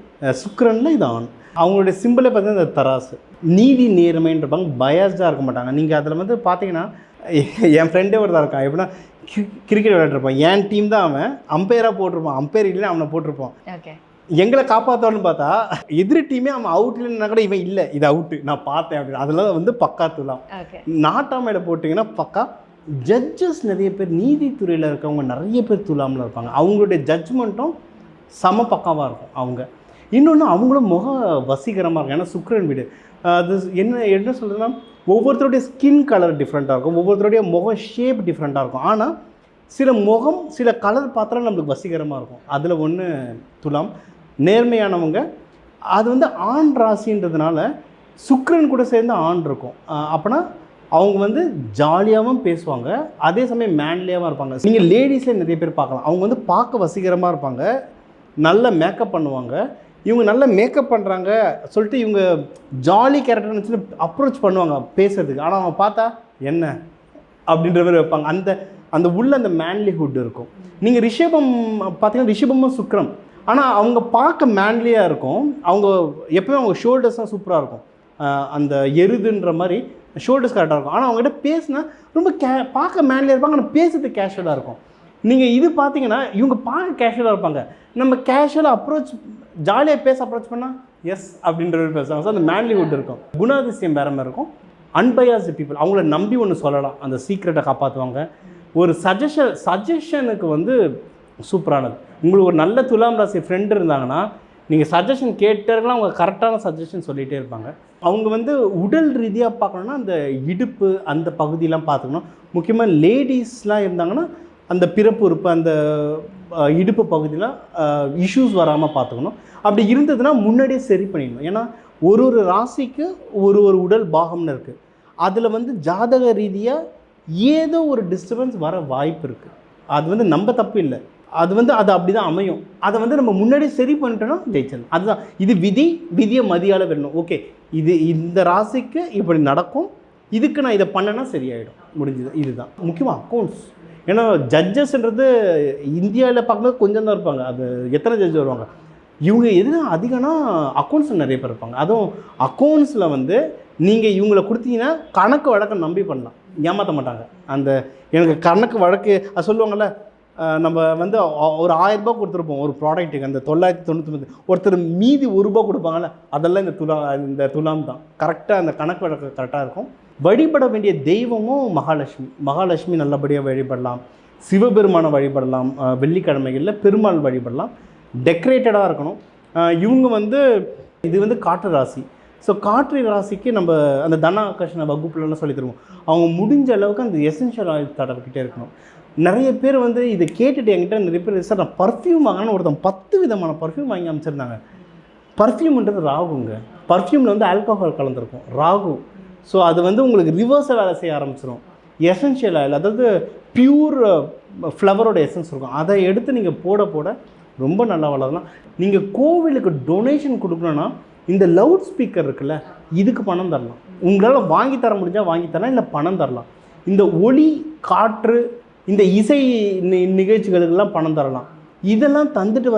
சுக்கிரனில் இது ஆண். அவங்களுடைய சிம்பிளே பார்த்தீங்கன்னா இந்த தராசு, நீதி நேர்மைன்றப்பாங்க, பயாஸ்டாக இருக்க மாட்டாங்க. நீங்கள் அதில் வந்து பார்த்தீங்கன்னா என் ஃப்ரெண்டே ஒருத்தர் இருக்கான். எப்படின்னா கிரிக்கெட் விளையாட்டுருப்பான், என் டீம் தான் அவன் அம்பையராக போட்டிருப்பான், அம்பையர் இல்லைன்னா அவனை போட்டிருப்பான். ஓகே, எங்களை காப்பாற்றோன்னு பார்த்தா எதிரி டீமே அவன் அவுட் இல்லைன்னா கூட இவன் இல்லை இது அவுட்டு நான் பார்த்தேன் அப்படின்னு. அதெல்லாம் வந்து பக்கா துலாம். நாட்டாமையில் போட்டிங்கன்னா பக்கா. ஜட்ஜஸ் நிறைய பேர் நீதித்துறையில் இருக்கவங்க நிறைய பேர் துலாமில் இருப்பாங்க. அவங்களுடைய ஜட்ஜ்மெண்ட்டும் சம பக்காவாக இருக்கும். அவங்க இன்னொன்று அவங்களும் முக வசீகரமாக இருக்கும். ஏன்னா சுக்கிரன் வீடு அது என்ன சொல்கிறதுன்னா ஒவ்வொருத்தருடைய ஸ்கின் கலர் டிஃப்ரெண்ட்டாக இருக்கும், ஒவ்வொருத்தருடைய முக ஷேப் டிஃப்ரெண்ட்டாக இருக்கும். ஆனால் சில கலர் பார்த்தா நம்மளுக்கு வசீகரமாக இருக்கும். அதில் ஒன்று துலாம். நேர்மையானவங்க. அது வந்து ஆண் ராசின்றதுனால சுக்கிரன் கூட சேர்ந்து ஆண் இருக்கும். அப்போனா அவங்க வந்து ஜாலியாகவும் பேசுவாங்க, அதே சமயம் மேன்லியாகவும் இருப்பாங்க. நீங்கள் லேடிஸில் நிறைய பேர் பார்க்கலாம். அவங்க வந்து பார்க்க வசீகரமாக இருப்பாங்க, நல்ல மேக்கப் பண்ணுவாங்க. இவங்க நல்ல மேக்கப் பண்ணுறாங்க சொல்லிட்டு இவங்க ஜாலி கேரக்டர்னு வச்சு அப்ரோச் பண்ணுவாங்க பேசுறதுக்கு. ஆனால் அவங்க பார்த்தா என்ன அப்படின்ற மாதிரி வைப்பாங்க. அந்த உள்ள அந்த மேன்லிஹுட் இருக்கும். நீங்கள் ரிஷபம் பார்த்தீங்கன்னா ரிஷபமும் சுக்கிரம், ஆனால் அவங்க பார்க்க மேன்லியாக இருக்கும். அவங்க எப்போயும் அவங்க ஷோல்டர்ஸ்லாம் சூப்பராக இருக்கும். அந்த எருதுன்ற மாதிரி ஷோல்டர்ஸ் கரெக்டாக இருக்கும். ஆனால் அவங்ககிட்ட பேசினா ரொம்ப பார்க்க மேன்லியாக இருப்பாங்க, ஆனால் பேசுறது கேஷுவலாக இருக்கும். நீங்கள் இது பார்த்தீங்கன்னா இவங்க பார்க்க கேஷுவலாக இருப்பாங்க, நம்ம கேஷுவலாக அப்ரோச் ஜாலியாக பேச அப்ரோச் பண்ணால் எஸ் அப்படின்றது பேசுவாங்க. ஸோ அந்த மேன்லிஹுட் இருக்கும். குணாதிசயம் வேறு மாதிரி இருக்கும். அன்பயாஸ்டு பீப்புள், அவங்கள நம்பி ஒன்று சொல்லலாம், அந்த சீக்ரெட்டை காப்பாற்றுவாங்க. ஒரு சஜஷனுக்கு வந்து சூப்பரானது. உங்களுக்கு ஒரு நல்ல துலாம் ராசி ஃப்ரெண்டு இருந்தாங்கன்னா நீங்கள் சஜஷன் கேட்டாங்கன்னா அவங்க கரெக்டான சஜஷன் சொல்லிகிட்டே இருப்பாங்க. அவங்க வந்து உடல் ரீதியாக பார்க்கணுன்னா அந்த இடுப்பு அந்த பகுதியெலாம் பார்த்துக்கணும். முக்கியமாக லேடிஸ்லாம் இருந்தாங்கன்னா அந்த பிறப்பு உறுப்பு அந்த இடுப்பு பகுதியில் இஷ்யூஸ் வராமல் பார்த்துக்கணும். அப்படி இருந்ததுன்னா முன்னாடியே சரி பண்ணிடணும். ஏன்னா ஒரு ஒரு ராசிக்கு ஒரு ஒரு உடல் பாகம்னு இருக்குது. அதில் வந்து ஜாதக ரீதியாக ஏதோ ஒரு டிஸ்டர்பன்ஸ் வர வாய்ப்பு இருக்குது. அது வந்து நம்ம தப்பு இல்லை, அது அப்படி தான் அமையும். அதை வந்து நம்ம முன்னாடியே சரி பண்ணிட்டோன்னா ஜெயிச்சிடணும். அதுதான் இது விதியை மதியால் வெல்லணும். ஓகே, இது இந்த ராசிக்கு இப்படி நடக்கும், இதுக்கு நான் இதை பண்ணேன்னா சரியாயிடும், முடிஞ்சது. இதுதான் முக்கியமாக அக்கௌண்ட்ஸ். ஏன்னா ஜட்ஜஸ்ன்றது இந்தியாவில் பார்க்கும்போது கொஞ்சம் தான் இருப்பாங்க. அது எத்தனை ஜட்ஜ் வருவாங்க, இவங்க எதுனா அதிகம்னா அக்கௌண்ட்ஸில் நிறைய பேர் இருப்பாங்க. அதுவும் அக்கௌண்ட்ஸில் வந்து நீங்கள் இவங்களை கொடுத்தீங்கன்னா கணக்கு வழக்கை நம்பி பண்ணலாம், ஏமாற்ற மாட்டாங்க. அந்த எனக்கு கணக்கு வழக்கு அது சொல்லுவாங்கள்ல, நம்ம வந்து ஒரு 1000 ரூபா கொடுத்துருப்போம் ஒரு ப்ராடக்ட்டுக்கு, அந்த 999 ஒருத்தர் மீதி ₹1 கொடுப்பாங்கள்ல, அதெல்லாம் இந்த துலாம் தான். கரெக்டாக அந்த கணக்கு வழக்கு கரெக்டாக இருக்கும். வழிபட வேண்டிய தெய்வமும் மகாலட்சுமி நல்லபடியாக வழிபடலாம், சிவபெருமானை வழிபடலாம், வெள்ளிக்கிழமைகளில் பெருமாள் வழிபடலாம், டெக்கரேட்டடாக இருக்கணும். இவங்க வந்து இது வந்து காற்று ராசி. ஸோ காற்று ராசிக்கு நம்ம அந்த தன ஆகர்ஷண வகுப்புலலாம் சொல்லி தருவோம். அவங்க முடிஞ்ச அளவுக்கு அந்த எசென்ஷியல் ஆயில் தடவிக்கிட்டே இருக்கணும். நிறைய பேர் வந்து இதை கேட்டுட்டு என்கிட்ட நிறைய பேர், சார் நான் பர்ஃப்யூம் வாங்கினேன்னு ஒருத்தன் 10 விதமான பர்ஃப்யூம் வாங்கி அமைச்சிருந்தாங்க. பர்ஃப்யூம்ன்றது ராகுங்க. பர்ஃப்யூமில் வந்து ஆல்கஹால் கலந்துருக்கும், ராகு. ஸோ அது வந்து உங்களுக்கு ரிவர்ஸாக வேலை செய்ய ஆரம்பிச்சிடும். எசென்ஷியல் ஆயில், அதாவது பியூர் ஃப்ளவரோட எசன்ஸ் இருக்கும், அதை எடுத்து நீங்கள் போட ரொம்ப நல்லா வளரலாம். நீங்கள் கோவிலுக்கு டொனேஷன் கொடுக்கணுன்னா இந்த லவுட் ஸ்பீக்கர் இருக்குல்ல, இதுக்கு பணம் தரலாம். உங்களால் வாங்கி தர முடிஞ்சால் வாங்கி தரலாம், இல்லை பணம் தரலாம். இந்த ஒளி காற்று இந்த இசை நிகழ்ச்சிகளுக்கெல்லாம் பணம் தரலாம். இதெல்லாம் தந்துட்டு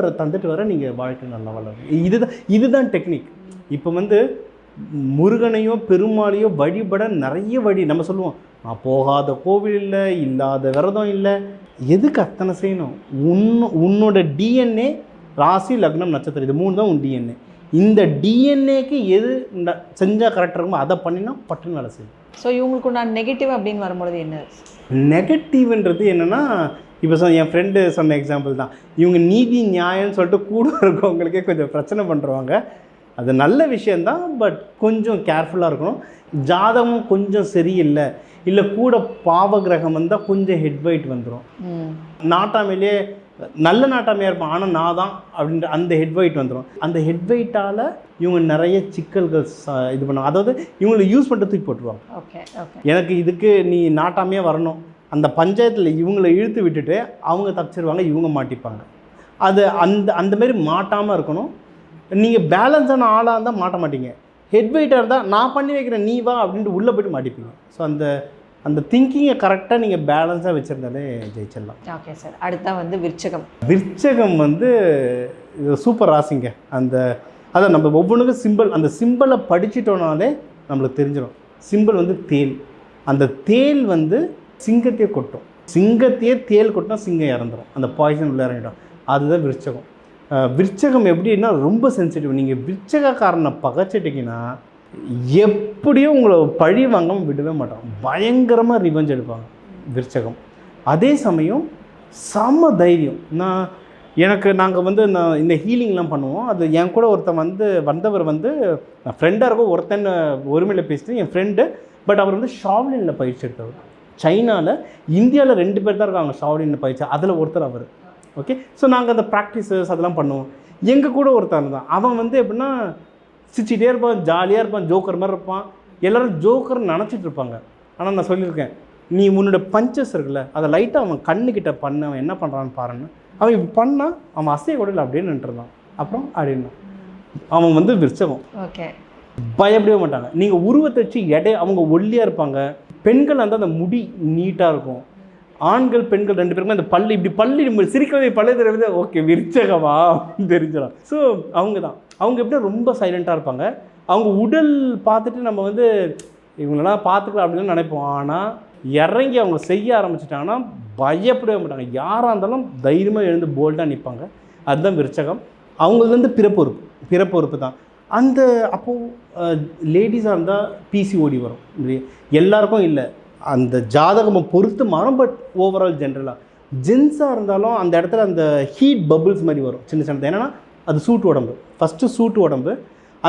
வர நீங்கள் வாழ்க்கை நல்லா வளரும். இதுதான் டெக்னிக். இப்போ வந்து முருகனையோ பெருமாளையோ வழிபட நிறைய வழி நம்ம சொல்லுவோம். நான் போகாத கோவில் இல்லை, இல்லாத விரதம் இல்லை. எதுக்கு அத்தனை செய்யணும்? உன்னோட டிஎன்ஏ, ராசி லக்னம் நட்சத்திரம், இது 3 தான் உன் டிஎன்ஏ. இந்த டிஎன்ஏக்கு எது செஞ்சால் கரெக்டாக இருக்குமோ அதை பண்ணினா பட்டுன்னு வேலை செய்யும். ஸோ இவங்களுக்கு நான் நெகட்டிவ் அப்படின்னு வரும்பொழுது என்ன? நெகட்டிவ்ன்றது என்னென்னா, இப்போ என் ஃப்ரெண்டு சொன்ன எக்ஸாம்பிள் தான். இவங்க நீதி நியாயம்னு சொல்லிட்டு கூட இருக்கவங்களுக்கே கொஞ்சம் பிரச்சனை பண்ணுறவாங்க. அது நல்ல விஷயந்தான், பட் கொஞ்சம் கேர்ஃபுல்லாக இருக்கணும். ஜாதகம் கொஞ்சம் சரியில்லை, இல்லை கூட பாவகிரகம் வந்தால் கொஞ்சம் ஹெட் வெயிட் வந்துடும். நாட்டாமையிலே நல்ல நாட்டாமையாக இருப்பான், ஆனால் நான் தான் அப்படின்ற அந்த ஹெட் வெயிட் வந்துடும். அந்த ஹெட் வெயிட்டால் இவங்க நிறைய சிக்கல்கள் இது பண்ணுவாங்க. அதாவது இவங்களை யூஸ் பண்ணிட்டு தூக்கி போட்டுருவாங்க. எனக்கு இதுக்கு நீ நாட்டாமையாக வரணும், அந்த பஞ்சாயத்தில் இவங்களை இழுத்து விட்டுட்டு அவங்க தப்பிச்சிருவாங்க, இவங்க மாட்டிப்பாங்க. அது அந்த மாதிரி மாட்டாமல் இருக்கணும். நீங்கள் பேலன்ஸான ஆளாக இருந்தால் மாட்ட மாட்டீங்க. ஹெட் வெயிட்டாக இருந்தால் நான் பண்ணி வைக்கிறேன் நீ வா அப்படின்ட்டு உள்ளே போய்ட்டு மாட்டிப்பீங்க. ஸோ அந்த திங்கிங்கை கரெக்டாக நீங்கள் பேலன்ஸாக வச்சுருந்தாலே ஜெயிச்சிடலாம். Okay sir. அடுத்தா வந்து விருச்சகம் வந்து இது சூப்பர் ராசிங்க. அதான் நம்ம ஒவ்வொன்றுக்கும் சிம்பிள், அந்த சிம்பிளை படிச்சிட்டோனாலே நம்மளுக்கு தெரிஞ்சிடும். சிம்பிள் வந்து தேல். அந்த தேல் வந்து சிங்கத்தையே கொட்டும். சிங்கத்தையே தேல் கொட்டினா சிங்கம் இறந்துடும், அந்த பாய்சன் உள்ள இறங்கிடும். அதுதான் விருச்சகம். விருச்சகம் எப்படின்னா ரொம்ப சென்சிட்டிவ். நீங்கள் விருச்சகக்காரனை பகைச்சிட்டிங்கன்னா எப்படியும் உங்களை பழி வாங்காமல் விடவே மாட்டாங்க. பயங்கரமாக ரிவெஞ்ச் எடுப்பாங்க விருச்சகம். அதே சமயம் செம்ம தைரியம். நாங்கள் வந்து இந்த ஹீலிங்லாம் பண்ணுவோம். அது என் கூட வந்தவர் வந்து நான் ஃப்ரெண்டாக இருக்கும். ஒருத்தன் ஒருமையில் பேசிட்டு என் ஃப்ரெண்டு, பட் அவர் வந்து ஷாவ்லினில் பயிற்சி எடுத்தவர். சைனாவில், இந்தியாவில் 2 பேர் தான் இருக்காங்க ஷாவ்லினில் பயிற்சி, அதில் ஒருத்தர் அவர். ஓகே, ஸோ நாங்கள் அந்த ப்ராக்டிஸஸ் அதெல்லாம் பண்ணுவோம். எங்கள் கூட ஒருத்தன் தான், அவன் வந்து எப்படின்னா சிரிச்சிட்டே இருப்பான், ஜாலியாக இருப்பான், ஜோக்கர் மாதிரி இருப்பான். எல்லோரும் ஜோக்கர் நினச்சிட்டு இருப்பாங்க. ஆனால் நான் சொல்லியிருக்கேன், நீ உன்னோட பஞ்சஸ் இருக்குல்ல, அதை லைட்டாக அவன் கண்ணுக்கிட்ட பண்ண, அவன் என்ன பண்ணுறான்னு பாருன்னு. அவன் இப்படி பண்ணால் அவன் அசைய கூட இல்லை, அப்படியே நின்றுருந்தான். அப்புறம் அப்படின்னா அவன் வந்து விருச்சகம். ஓகே, பயப்படவே மாட்டாங்க. நீங்கள் உருவத்தை வச்சு அவங்க ஒல்லியாக இருப்பாங்க. பெண்கள் வந்து அந்த முடி நீட்டாக இருக்கும். ஆண்கள் பெண்கள் 2 பேருமே அந்த பள்ளி நம்ம சிரிக்கிறதே பள்ளி தெரியாது. ஓகே, விருச்சகமா தெரிஞ்சிடும். ஸோ அவங்க எப்படி ரொம்ப சைலண்ட்டாக இருப்பாங்க. அவங்க உடல் பார்த்துட்டு நம்ம வந்து இவங்களெல்லாம் பார்த்துக்கலாம் அப்படின்னு நினைப்போம். ஆனால் இறங்கி அவங்க செய்ய ஆரம்பிச்சிட்டாங்கன்னா பயப்படவே மாட்டாங்க. யாராக இருந்தாலும் தைரியமாக எழுந்து போல்டாக நிற்பாங்க. அதுதான் விருச்சகம். அவங்களுக்கு வந்து பிறப்பு தான். அப்போது லேடிஸாக இருந்தால் பிசிஓடி வரும். எல்லாருக்கும் இல்லை, அந்த ஜாதகமை பொறுத்து மாறும். பட் ஓவரால் ஜென்ரலாக ஜென்ஸாக இருந்தாலும் அந்த இடத்துல அந்த ஹீட் பபுள்ஸ் மாதிரி வரும் சின்ன சின்னது. என்னென்னா அது சூட்டு உடம்பு, ஃபஸ்ட்டு சூட்டு உடம்பு.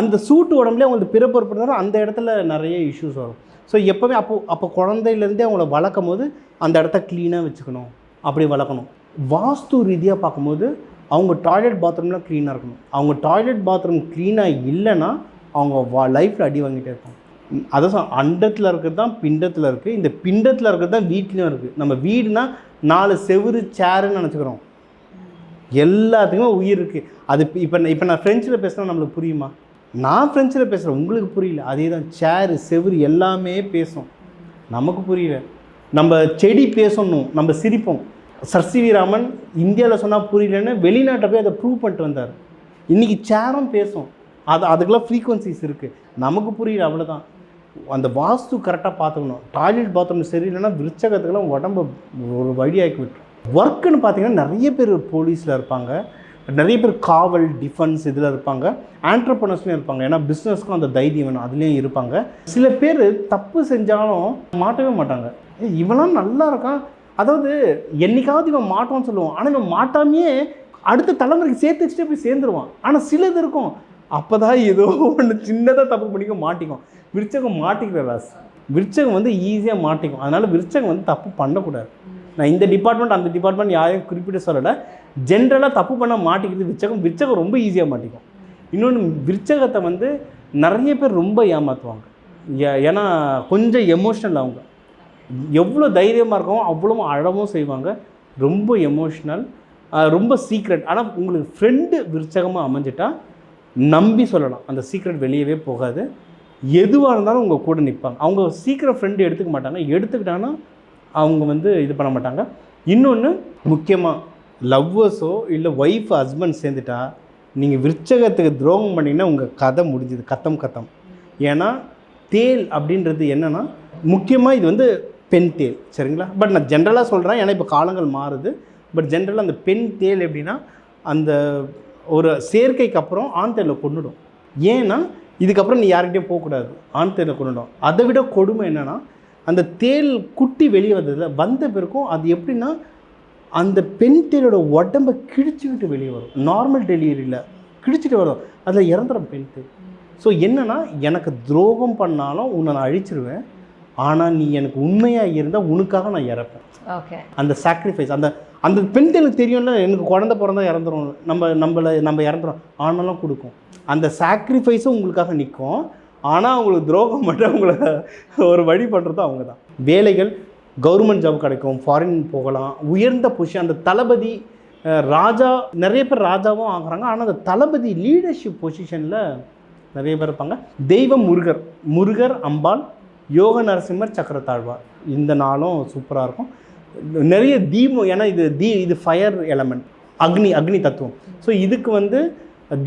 அந்த சூட்டு உடம்புலேயே அவங்களுக்கு பிறப்பு இருந்தாலும் அந்த இடத்துல நிறைய இஷ்யூஸ் வரும். ஸோ எப்போவுமே அப்போ குழந்தையிலேருந்தே அவங்கள வளர்க்கும் போது அந்த இடத்த க்ளீனாக வச்சுக்கணும். அப்படி வளர்க்கணும். வாஸ்து ரீதியாக பார்க்கும்போது அவங்க டாய்லெட் பாத்ரூம்லாம் க்ளீனாக இருக்கணும். அவங்க டாய்லெட் பாத்ரூம் க்ளீனாக இல்லைன்னா அவங்க லைஃப்பில் அடி வாங்கிட்டே இருப்பாங்க. அதான் அண்டத்தில் இருக்கிறது தான் பிண்டத்தில் இருக்குது, இந்த பிண்டத்தில் இருக்கிறது தான் வீட்லேயும் இருக்குது. நம்ம வீடுனா 4 செவுரு சேருன்னு நினச்சிக்கிறோம், எல்லாத்துக்குமே உயிர் இருக்குது. அது இப்போ நான் ஃப்ரெஞ்சில் பேசுகிறேன், நம்மளுக்கு புரியுமா? நான் ஃப்ரெஞ்சில் பேசுகிறேன், உங்களுக்கு புரியல. அதே தான் சேரு செவுரு எல்லாமே பேசும், நமக்கு புரியல. நம்ம செடி பேசணும், நம்ம சிரிப்போம். சர் சி வி ராமன் இந்தியாவில் சொன்னால் புரியலன்னு வெளிநாட்டை போய் அதை ப்ரூவ் பண்ணிட்டு வந்தார். இன்றைக்கி சேரும் பேசும், அதுக்கெல்லாம் ஃப்ரீக்வன்சிஸ் இருக்குது, நமக்கு புரியல, அவ்வளோதான். அந்த வாஸ்து கரெக்டாக பார்த்துக்கணும். டாய்லெட் பாத்ரூம் சரியில்லைன்னா விருச்சகத்துக்கெல்லாம் உடம்பு ஒரு வழியாக்கி விட்டுரும். ஒர்க்குன்னு பார்த்தீங்கன்னா நிறைய பேர் போலீஸில் இருப்பாங்க, நிறைய பேர் காவல் டிஃபென்ஸ் இதில் இருப்பாங்க, ஆண்டர்ப்ரனர்ஸ்லையும் இருப்பாங்க. ஏன்னா பிஸ்னஸ்க்கும் அந்த தைரியம் வேணும், அதுலேயும் இருப்பாங்க. சில பேர் தப்பு செஞ்சாலும் மாட்டவே மாட்டாங்க. இவெல்லாம் நல்லா இருக்கான், அதாவது என்னைக்காவது இவன் மாட்டோன்னு சொல்லுவான், ஆனால் இவன் மாட்டாமையே அடுத்த தலைமுறைக்கு சேர்த்து வச்சுட்டு போய் சேர்ந்துருவான். ஆனால் சிலது இருக்கும், அப்போ தான் ஏதோ ஒன்று சின்னதாக தப்பு பண்ணிக்க மாட்டிக்கும். விருச்சகம் மாட்டிக்கிற ராசி, விருச்சகம் வந்து ஈஸியாக மாட்டிக்கும். அதனால் விருச்சகம் வந்து தப்பு பண்ணக்கூடாது. நான் இந்த டிபார்ட்மெண்ட் அந்த டிபார்ட்மெண்ட் யாரையும் குறிப்பிட்டு சொல்லலை, ஜென்ரலாக தப்பு பண்ண மாட்டிக்கிறது விருச்சகம் ரொம்ப ஈஸியாக மாட்டிக்கும். இன்னொன்று விருச்சகத்தை வந்து நிறைய பேர் ரொம்ப ஏமாற்றுவாங்க. ஏன்னா கொஞ்சம் எமோஷ்னல், அவங்க எவ்வளோ தைரியமாக இருக்கவும் அவ்வளோ அழவும் செய்வாங்க, ரொம்ப எமோஷ்னல், ரொம்ப சீக்ரெட். ஆனால் உங்களுக்கு ஃப்ரெண்டு விருச்சகமாக அமைஞ்சிட்டா நம்பி சொல்லலாம், அந்த சீக்ரெட் வெளியவே போகாது. எதுவாக இருந்தாலும் உங்கள் கூட நிற்பாங்க. அவங்க சீக்கிரம் ஃப்ரெண்டு எடுத்துக்க மாட்டாங்க, எடுத்துக்கிட்டாங்கன்னா அவங்க வந்து இது பண்ண மாட்டாங்க. இன்னொன்று முக்கியமாக லவ்வர்ஸோ இல்லை ஒய்ஃப் ஹஸ்பண்ட் சேர்ந்துட்டா நீங்கள் விருச்சகத்துக்கு துரோகம் பண்ணிங்கன்னா உங்கள் கதை முடிஞ்சுது, கத்தம். ஏன்னா தேல் அப்படின்றது என்னென்னா, முக்கியமாக இது வந்து பெண் தேல், சரிங்களா? பட் நான் ஜென்ரலாக சொல்கிறேன், ஏன்னா இப்போ காலங்கள் மாறுது. பட் ஜென்ரலாக அந்த பெண் தேல் எப்படின்னா, அந்த ஒரு சேர்க்கைக்கு அப்புறம் ஆண் தேலை கொண்டுடும். ஏன்னா இதுக்கப்புறம் நீ யார்கிட்டையும் போகக்கூடாது, ஆண் தேலை கொண்டுடும். அதை விட கொடுமை என்னென்னா, அந்த தேல் குட்டி வெளியே வந்த பிறக்கும் அது எப்படின்னா, அந்த பெண் தேலோட உடம்பை கிழிச்சுக்கிட்டு வெளியே வரும். நார்மல் டெலிவரியில் கிழிச்சிட்டு வரும், அதில் இறந்துடும் பெண் தேல். ஸோ என்னென்னா, எனக்கு துரோகம் பண்ணாலும் உன்னை நான் அழிச்சிருவேன், ஆனால் நீ எனக்கு உண்மையாக இருந்தால் உனக்காக நான் இறப்பேன். ஓகே, அந்த சாக்ரிஃபைஸ் அந்த பெண் தேலுக்கு தெரியும்ல, எனக்கு குழந்தை பிறந்தா இறந்துரும், நம்ம இறந்துடும், ஆனாலும் கொடுக்கும். அந்த சாக்ரிஃபைஸும் உங்களுக்காக நிற்கும். ஆனால் அவங்களுக்கு துரோகம் மட்டும் அவங்கள ஒரு வழி பண்ணுறது அவங்க தான். வேலைகள், கவர்மெண்ட் ஜாப் கிடைக்கும், ஃபாரின் போகலாம், உயர்ந்த பொசிஷன். அந்த தளபதி ராஜா, நிறைய பேர் ராஜாவும் ஆகுறாங்க. ஆனால் அந்த தளபதி லீடர்ஷிப் பொசிஷனில் நிறைய பேர் இருப்பாங்க. தெய்வம் முருகர், அம்பாள், யோக நரசிம்மர், சக்கரத்தாழ்வார், இந்த நாளும் சூப்பராக இருக்கும். நிறைய தீபம், ஏன்னா இது ஃபயர் எலமெண்ட், அக்னி தத்துவம். ஸோ இதுக்கு வந்து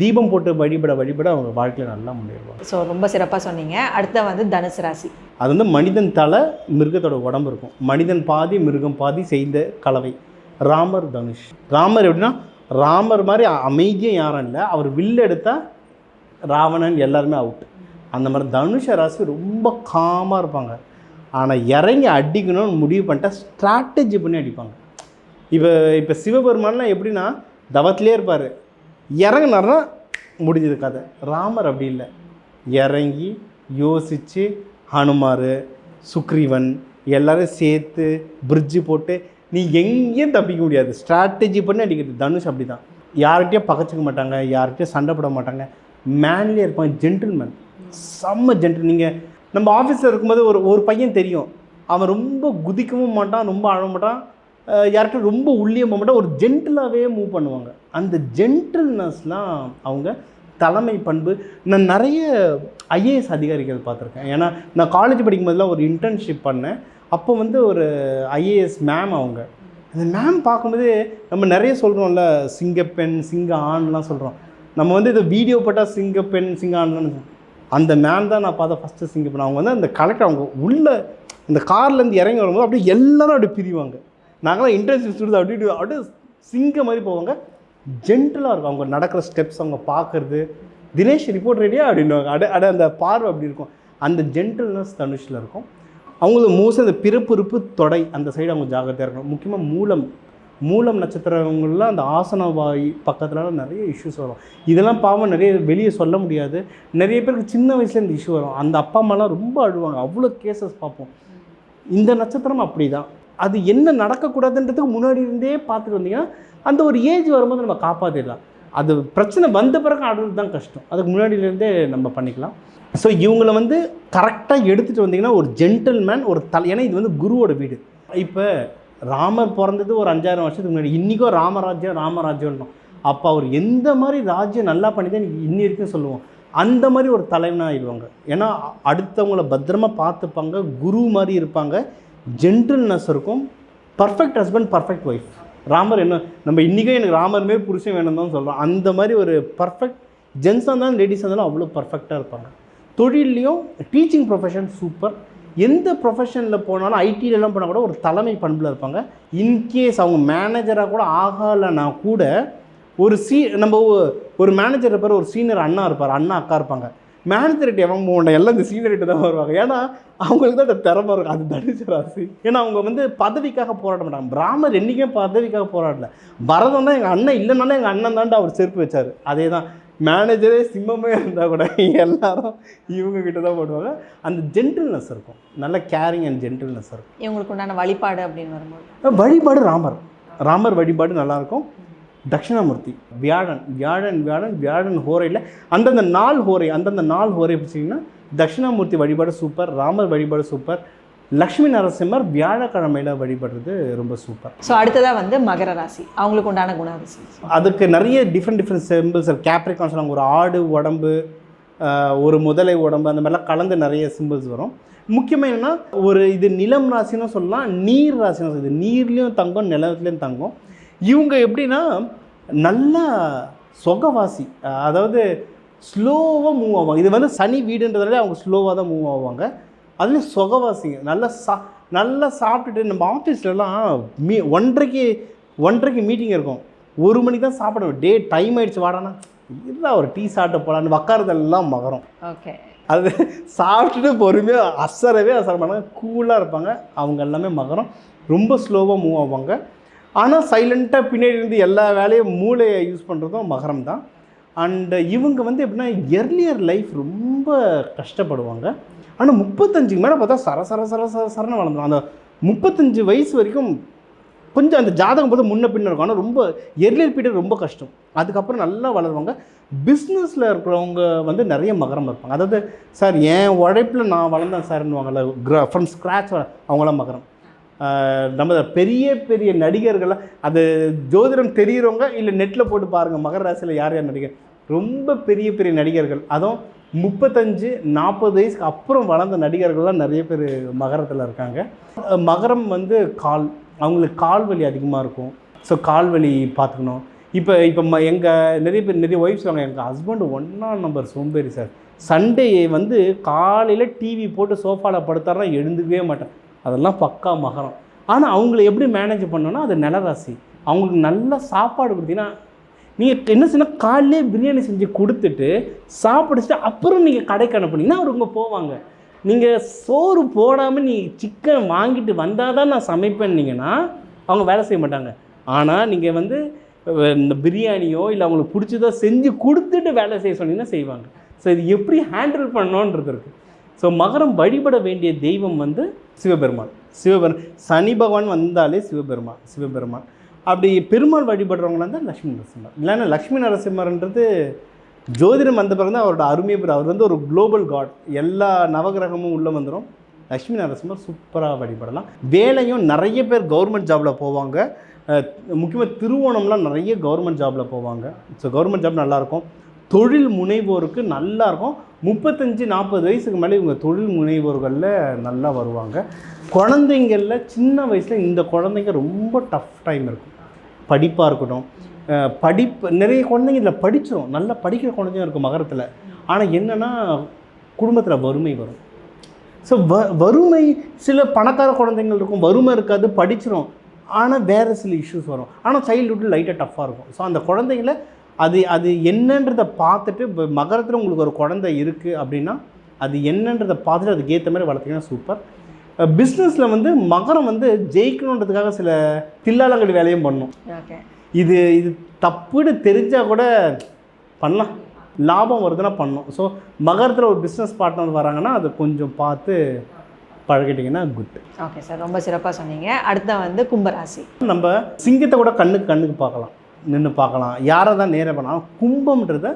தீபம் போட்டு வழிபட அவங்க வாழ்க்கையில் நல்லா முன்னேறுவாங்க. ஸோ ரொம்ப சிறப்பாக சொன்னீங்க. அடுத்த வந்து தனுசு ராசி. அது வந்து மனிதன் தலை, மிருகத்தோட உடம்பு இருக்கும். மனிதன் பாதி மிருகம் பாதி செய்த கலவை. ராமர் தனுஷ். ராமர் எப்படின்னா, ராமர் மாதிரி அமைதியும் யாரும் இல்லை, அவர் வில்லு எடுத்தால் ராவணன் எல்லாருமே அவுட். அந்த மாதிரி தனுஷ ராசி ரொம்ப காமாக இருப்பாங்க. ஆனால் இறங்கி அடிக்கணும்னு முடிவு பண்ணிட்டா ஸ்ட்ராட்டஜி பண்ணி அடிப்பாங்க. இப்போ சிவபெருமான்லாம் எப்படின்னா தவத்திலே இருப்பார், இறங்கினார்னா முடிஞ்சது கதை. ராமர் அப்படி இல்லை, இறங்கி யோசித்து ஹனுமார், சுக்ரீவன் எல்லாரும் சேர்த்து பிரிட்ஜு போட்டு நீ எங்கேயும் தப்பிக்க முடியாது, ஸ்ட்ராட்டஜி பண்ணி அடிக்கிறது. தனுஷ் அப்படி தான், யார்கிட்டையும் பகச்சிக்க மாட்டாங்க, யார்கிட்டையும் சண்டை போட மாட்டாங்க, மேன்லியே இருப்பாங்க, ஜென்டில்மேன், செம்ம ஜென்டில். நீங்கள் நம்ம ஆஃபீஸில் இருக்கும்போது ஒரு பையன் தெரியும், அவன் ரொம்ப குதிக்கவும் மாட்டான், ரொம்ப அழ மாட்டான், யார்கிட்ட ரொம்ப உள்ளே போக மாட்டான், ஒரு ஜென்டிலாகவே மூவ் பண்ணுவாங்க. அந்த ஜென்டில்னஸ்லாம் அவங்க தலைமை பண்பு. நான் நிறைய ஐஏஎஸ் அதிகாரிகள் பார்த்துருக்கேன். ஏன்னா நான் காலேஜ் படிக்கும்போதெல்லாம் ஒரு இன்டர்ன்ஷிப் பண்ணேன். அப்போ வந்து ஒரு ஐஏஎஸ் மேம், அவங்க அந்த மேம் பார்க்கும்போது நம்ம நிறைய சொல்கிறோம்ல, சிங்கப்பெண் சிங்க ஆண்லாம் சொல்கிறோம். நம்ம வந்து இதை வீடியோ போட்டால் சிங்கப்பெண் சிங்க ஆண்லாம், அந்த மேம் தான் நான் பார்த்தா ஃபஸ்ட்டு சிங்கப்பெண். அவங்க வந்து அந்த கலெக்டர், அவங்க உள்ள இந்த கார்லேருந்து இறங்கி வரும்போது அப்படியே எல்லோரும் அப்படி பிரிவாங்க. நாங்களாம் இன்டர்ன்ஷிப் ஸ்டூடெண்ட்ஸ் அப்படியே சிங்க மாதிரி போவாங்க. ஜென்டலாக இருக்கும் அவங்க நடக்கிற ஸ்டெப்ஸ், அவங்க பார்க்குறது. தினேஷ் ரிப்போர்ட் ரெடியா அப்படின்வாங்க. அந்த பார்வை அப்படி இருக்கும். அந்த ஜென்டில்னஸ் தனுஷில் இருக்கும். அவங்களுக்கு மோஸ்ட்லி அந்த பிறப்புறுப்பு தொடை அந்த சைடு அவங்க ஜாகிரதையாக இருக்கணும். முக்கியமாக மூலம் நட்சத்திரங்கள்லாம் அந்த ஆசனவாய் பக்கத்துலலாம் நிறைய இஷ்யூஸ் வரும். இதெல்லாம் பாவம் நிறைய வெளியே சொல்ல முடியாது. நிறைய பேருக்கு சின்ன வயசுல இந்த இஷ்யூ வரும். அந்த அப்பா அம்மாலாம் ரொம்ப அழுவாங்க, அவ்வளோ கேசஸ் பார்ப்போம். இந்த நட்சத்திரம் அப்படி தான். அது என்ன நடக்கக்கூடாதுன்றதுக்கு முன்னாடி இருந்தே பார்த்துட்டு வந்தீங்கன்னா அந்த ஒரு ஏஜ் வரும்போது நம்ம காப்பாற்றிடலாம். அது பிரச்சனை வந்த பிறகு ஆடுறது தான் கஷ்டம். அதுக்கு முன்னாடியிலேருந்தே நம்ம பண்ணிக்கலாம். ஸோ இவங்கள வந்து கரெக்டாக எடுத்துகிட்டு வந்தீங்கன்னா ஒரு ஜென்டில்மேன், ஒரு ஏன்னா இது வந்து குருவோட வீடு. இப்போ ராமர் பிறந்தது ஒரு 5000 வருஷத்துக்கு முன்னாடி. இன்றைக்கும் ராமராஜ்யம். அப்போ அவர் எந்த மாதிரி ராஜ்யம் நல்லா பண்ணிதான் இன்னி வரைக்கும் சொல்லுவோம். அந்த மாதிரி ஒரு தலைவனாக ஆயிடுவாங்க. ஏன்னா அடுத்தவங்கள பத்திரமா பார்த்துப்பாங்க, குரு மாதிரி இருப்பாங்க, ஜென்டில்னஸ் இருக்கும், perfect husband, perfect wife. Ramar என்ன நம்ம இன்றைக்கும் எனக்கு ராமர் மாரி புருஷன் வேணும் தான் சொல்கிறோம். அந்த மாதிரி ஒரு பர்ஃபெக்ட் ஜென்ஸாக இருந்தாலும் லேடிஸாக இருந்தாலும் அவ்வளோ பர்ஃபெக்டாக இருப்பாங்க. தொழில்லையும் டீச்சிங் ப்ரொஃபஷன் சூப்பர். எந்த ப்ரொஃபஷனில் போனாலும் ஐடியிலலாம் போனால் கூட ஒரு தலைமை பண்பில் இருப்பாங்க. இன்கேஸ் அவங்க மேனேஜராக கூட ஆகலைன்னா கூட ஒரு நம்ம ஒரு மேனேஜர் இருப்பார், ஒரு சீனியர் அண்ணா இருப்பார், அண்ணா அக்கா இருப்பாங்க. மேனேஜர்கிட்ட எவன் போகணும் எல்லாம் இந்த சீனியர்கிட்ட தான் வருவாங்க. ஏன்னா அவங்களுக்கு தான் அந்த திறமை இருக்கும். அது தனுசு ராசி. ஏன்னா அவங்க வந்து பதவிக்காக போராட மாட்டாங்க. பிராமர் என்றைக்குமே பதவிக்காக போராடல. பரதம் தான் எங்கள் அண்ணன் இல்லைனாலும் எங்கள் அண்ணன் தான்ட்டு அவர் செருப்பு வச்சார். அதே தான் மேனேஜரே சிம்மமே இருந்தால் கூட எல்லாரும் இவங்ககிட்ட தான் போடுவாங்க. அந்த ஜென்டில்னஸ் இருக்கும், நல்ல கேரிங் அண்ட் ஜென்டில்னஸ் இருக்கும். இவங்களுக்கு உண்டான வழிபாடு அப்படின்னு வரும்போது வழிபாடு ராமர் வழிபாடு நல்லாயிருக்கும். தட்சிணாமூர்த்தி வியாழன் ஹோரையில் அந்தந்த நாள் ஹோரை பிடிச்சிங்கன்னா தட்சிணாமூர்த்தி வழிபாடு சூப்பர், ராமர் வழிபாடு சூப்பர், லக்ஷ்மி நரசிம்மர் வியாழக்கிழமையில் வழிபடுறது ரொம்ப சூப்பர். ஸோ அடுத்ததாக வந்து மகர ராசி, அவங்களுக்கு உண்டான குணாதிசயம். அதுக்கு நிறைய டிஃப்ரெண்ட் சிம்பிள்ஸ். கேப்ரிகான் சொன்னாங்க, ஒரு ஆடு உடம்பு, ஒரு முதலை உடம்பு, அந்த மாதிரிலாம் கலந்து நிறைய சிம்பிள்ஸ் வரும். முக்கியமாக என்னென்னா ஒரு இது நிலம் ராசின்னு சொல்லலாம், நீர் ராசின்னு சொல்லலாம். இது நீர்லேயும் தங்கும், நிலத்துலேயும் தங்கும். இவங்க எப்படின்னா நல்லா சொகவாசி, அதாவது ஸ்லோவாக மூவ் ஆவாங்க. இது வந்து சனி வீடுன்றதாலே அவங்க ஸ்லோவாக தான் மூவ் ஆவாங்க. அதுலேயும் சொகவாசிங்க. நல்லா சாப்பிட்டுட்டு நம்ம ஆஃபீஸ்லலாம் 1:30க்கு மீட்டிங் இருக்கும், 1 மணி தான் சாப்பிடணும். டைம் ஆகிடுச்சு வாடானா இல்லை ஒரு டீ சாப்பிட்டு போகலான்னு உக்காரதெல்லாம் மகரம். ஓகே, அது சாப்பிட்டுட்டு பொறுமையாக அசரவே பண்ணாங்க, கூலாக இருப்பாங்க. அவங்க எல்லாமே மகரம். ரொம்ப ஸ்லோவாக மூவ் ஆவாங்க. ஆனால் சைலண்ட்டாக பின்னாடி இருந்து எல்லா வேலையும் மூளையை யூஸ் பண்ணுறதும் மகரம் தான். அண்டு இவங்க வந்து எப்படின்னா எர்லியர் லைஃப் ரொம்ப கஷ்டப்படுவாங்க. ஆனால் 35க்கு மேலே பார்த்தா சரன்னு வளர்ந்துடும். அந்த 35 வயசு வரைக்கும் கொஞ்சம் அந்த ஜாதகம் பார்த்து முன்ன பின்ன இருக்கும். ஆனால் ரொம்ப எர்லியர் பீரியட் ரொம்ப கஷ்டம். அதுக்கப்புறம் நல்லா வளருவாங்க. பிஸ்னஸில் இருக்கிறவங்க வந்து நிறைய மகரம் இருப்பாங்க. அதாவது சார் என் உழைப்பில் நான் வளர்ந்தேன் சார்ன்னுவாங்கள்ல, ஃப்ரம் ஸ்க்ராட்ச், அவங்களாம் மகரம். நம்ம பெரிய பெரிய நடிகர்கள்லாம், அது ஜோதிடம் தெரிகிறவங்க இல்லை நெட்டில் போட்டு பாருங்கள், மகர ராசியில் யார் நடிகர், ரொம்ப பெரிய பெரிய நடிகர்கள், அதுவும் 35-40 வயசுக்கு அப்புறம் வளர்ந்த நடிகர்கள்லாம் நிறைய பேர் மகரத்தில் இருக்காங்க. மகரம் வந்து அவங்களுக்கு கால் வலி அதிகமாக இருக்கும். ஸோ கால் வலி பார்த்துக்கணும். இப்போ எங்கள் நிறைய ஒய்ஃப் சொல்லுவாங்க, எங்கள் ஹஸ்பண்டு 1 நம்பர் சோம்பேறி சார், சண்டே வந்து காலையில் டிவி போட்டு சோஃபாவில் படுத்தாருன்னா எழுந்துக்கவே மாட்டேன். அதெல்லாம் பக்கா மகரம். ஆனால் அவங்கள எப்படி மேனேஜ் பண்ணோன்னா அது நிலராசி. அவங்களுக்கு நல்ல சாப்பாடு கொடுத்தீங்கன்னா, நீங்கள் என்ன சொன்னால் காலையிலே பிரியாணி செஞ்சு கொடுத்துட்டு சாப்பிடுச்சுட்டு அப்புறம் நீங்கள் கடைக்கு அனுப்புனீங்கன்னா அவங்க போவாங்க. நீங்கள் சோறு போடாமல் நீ சிக்கன் வாங்கிட்டு வந்தால் தான் நான் சமைப்பேன்னீங்கன்னா அவங்க வேலை செய்ய மாட்டாங்க. ஆனால் நீங்கள் வந்து இந்த பிரியாணியோ இல்லை அவங்களுக்கு பிடிச்சதோ செஞ்சு கொடுத்துட்டு வேலை செய்ய சொன்னீங்கன்னா செய்வாங்க. ஸோ இது எப்படி ஹேண்டில் பண்ணணுன்றது இருக்குது. ஸோ மகரம் வழிபட வேண்டிய தெய்வம் வந்து சிவபெருமான். சனி பகவான் வந்தாலே சிவபெருமான். அப்படி பெருமாள் வழிபடுறவங்களாம் தான் லக்ஷ்மி நரசிம்மர். இல்லைன்னா லக்ஷ்மி நரசிம்மர்ன்றது ஜோதிடம் வந்த பிறகு தான் அவரோட அருமையை பெற. அவர் வந்து ஒரு குளோபல் காட், எல்லா நவகிரகமும் உள்ளே வந்துடும். லக்ஷ்மி நரசிம்மர் சூப்பராக வழிபடலாம். வேலையும் நிறைய பேர் கவர்மெண்ட் ஜாபில் போவாங்க. முக்கியமாக திருவோணம்லாம் நிறைய கவர்மெண்ட் ஜாபில் போவாங்க. ஸோ கவர்மெண்ட் ஜாப் நல்லாயிருக்கும். தொழில் முனைவோருக்கு நல்லாயிருக்கும். 35-40 வயசுக்கு மேலே இவங்க தொழில் முனைவோர்களில் நல்லா வருவாங்க. குழந்தைங்களில் சின்ன வயசில் இந்த குழந்தைங்க ரொம்ப டஃப் டைம் இருக்கும். படிப்பாக இருக்கட்டும், நிறைய குழந்தைங்க இதில் படிச்சிடும், நல்லா படிக்கிற குழந்தைங்க இருக்கும் மகரத்தில். ஆனால் என்னென்னா குடும்பத்தில் வறுமை வரும். ஸோ வறுமை, சில பணக்கார குழந்தைங்கள் இருக்கும், வறுமை இருக்காது, படிச்சிடும், ஆனால் வேறு சில இஷ்யூஸ் வரும். ஆனால் சைல்டுஹுட் லைட்டாக டஃப்பாக இருக்கும். ஸோ அந்த குழந்தைங்கள அது என்னன்றதை பார்த்துட்டு, இப்போ மகரத்தில் உங்களுக்கு ஒரு குழந்தை இருக்குது அப்படின்னா அது என்னன்றதை பார்த்துட்டு அதுக்கேற்ற மாதிரி வளர்த்திங்கன்னா சூப்பர். பிஸ்னஸில் வந்து மகரம் வந்து ஜெயிக்கணுன்றதுக்காக சில தில்லாலங்கடி வேலையும் பண்ணும். இது தப்புன்னு தெரிஞ்சால் கூட பண்ணலாம், லாபம் வருதுன்னா பண்ணணும். ஸோ மகரத்தில் ஒரு பிஸ்னஸ் பார்ட்னர் வராங்கன்னா அதை கொஞ்சம் பார்த்து பழகிட்டிங்கன்னா குட். ஓகே சார், ரொம்ப சிறப்பாக சொன்னீங்க. அடுத்த வந்து கும்பராசி. நம்ம சிங்கத்தை கூட கண்ணுக்கு பார்க்கலாம், நின்று பார்க்கலாம், யாரை தான் நேராக பண்ணால் கும்பம்ன்றத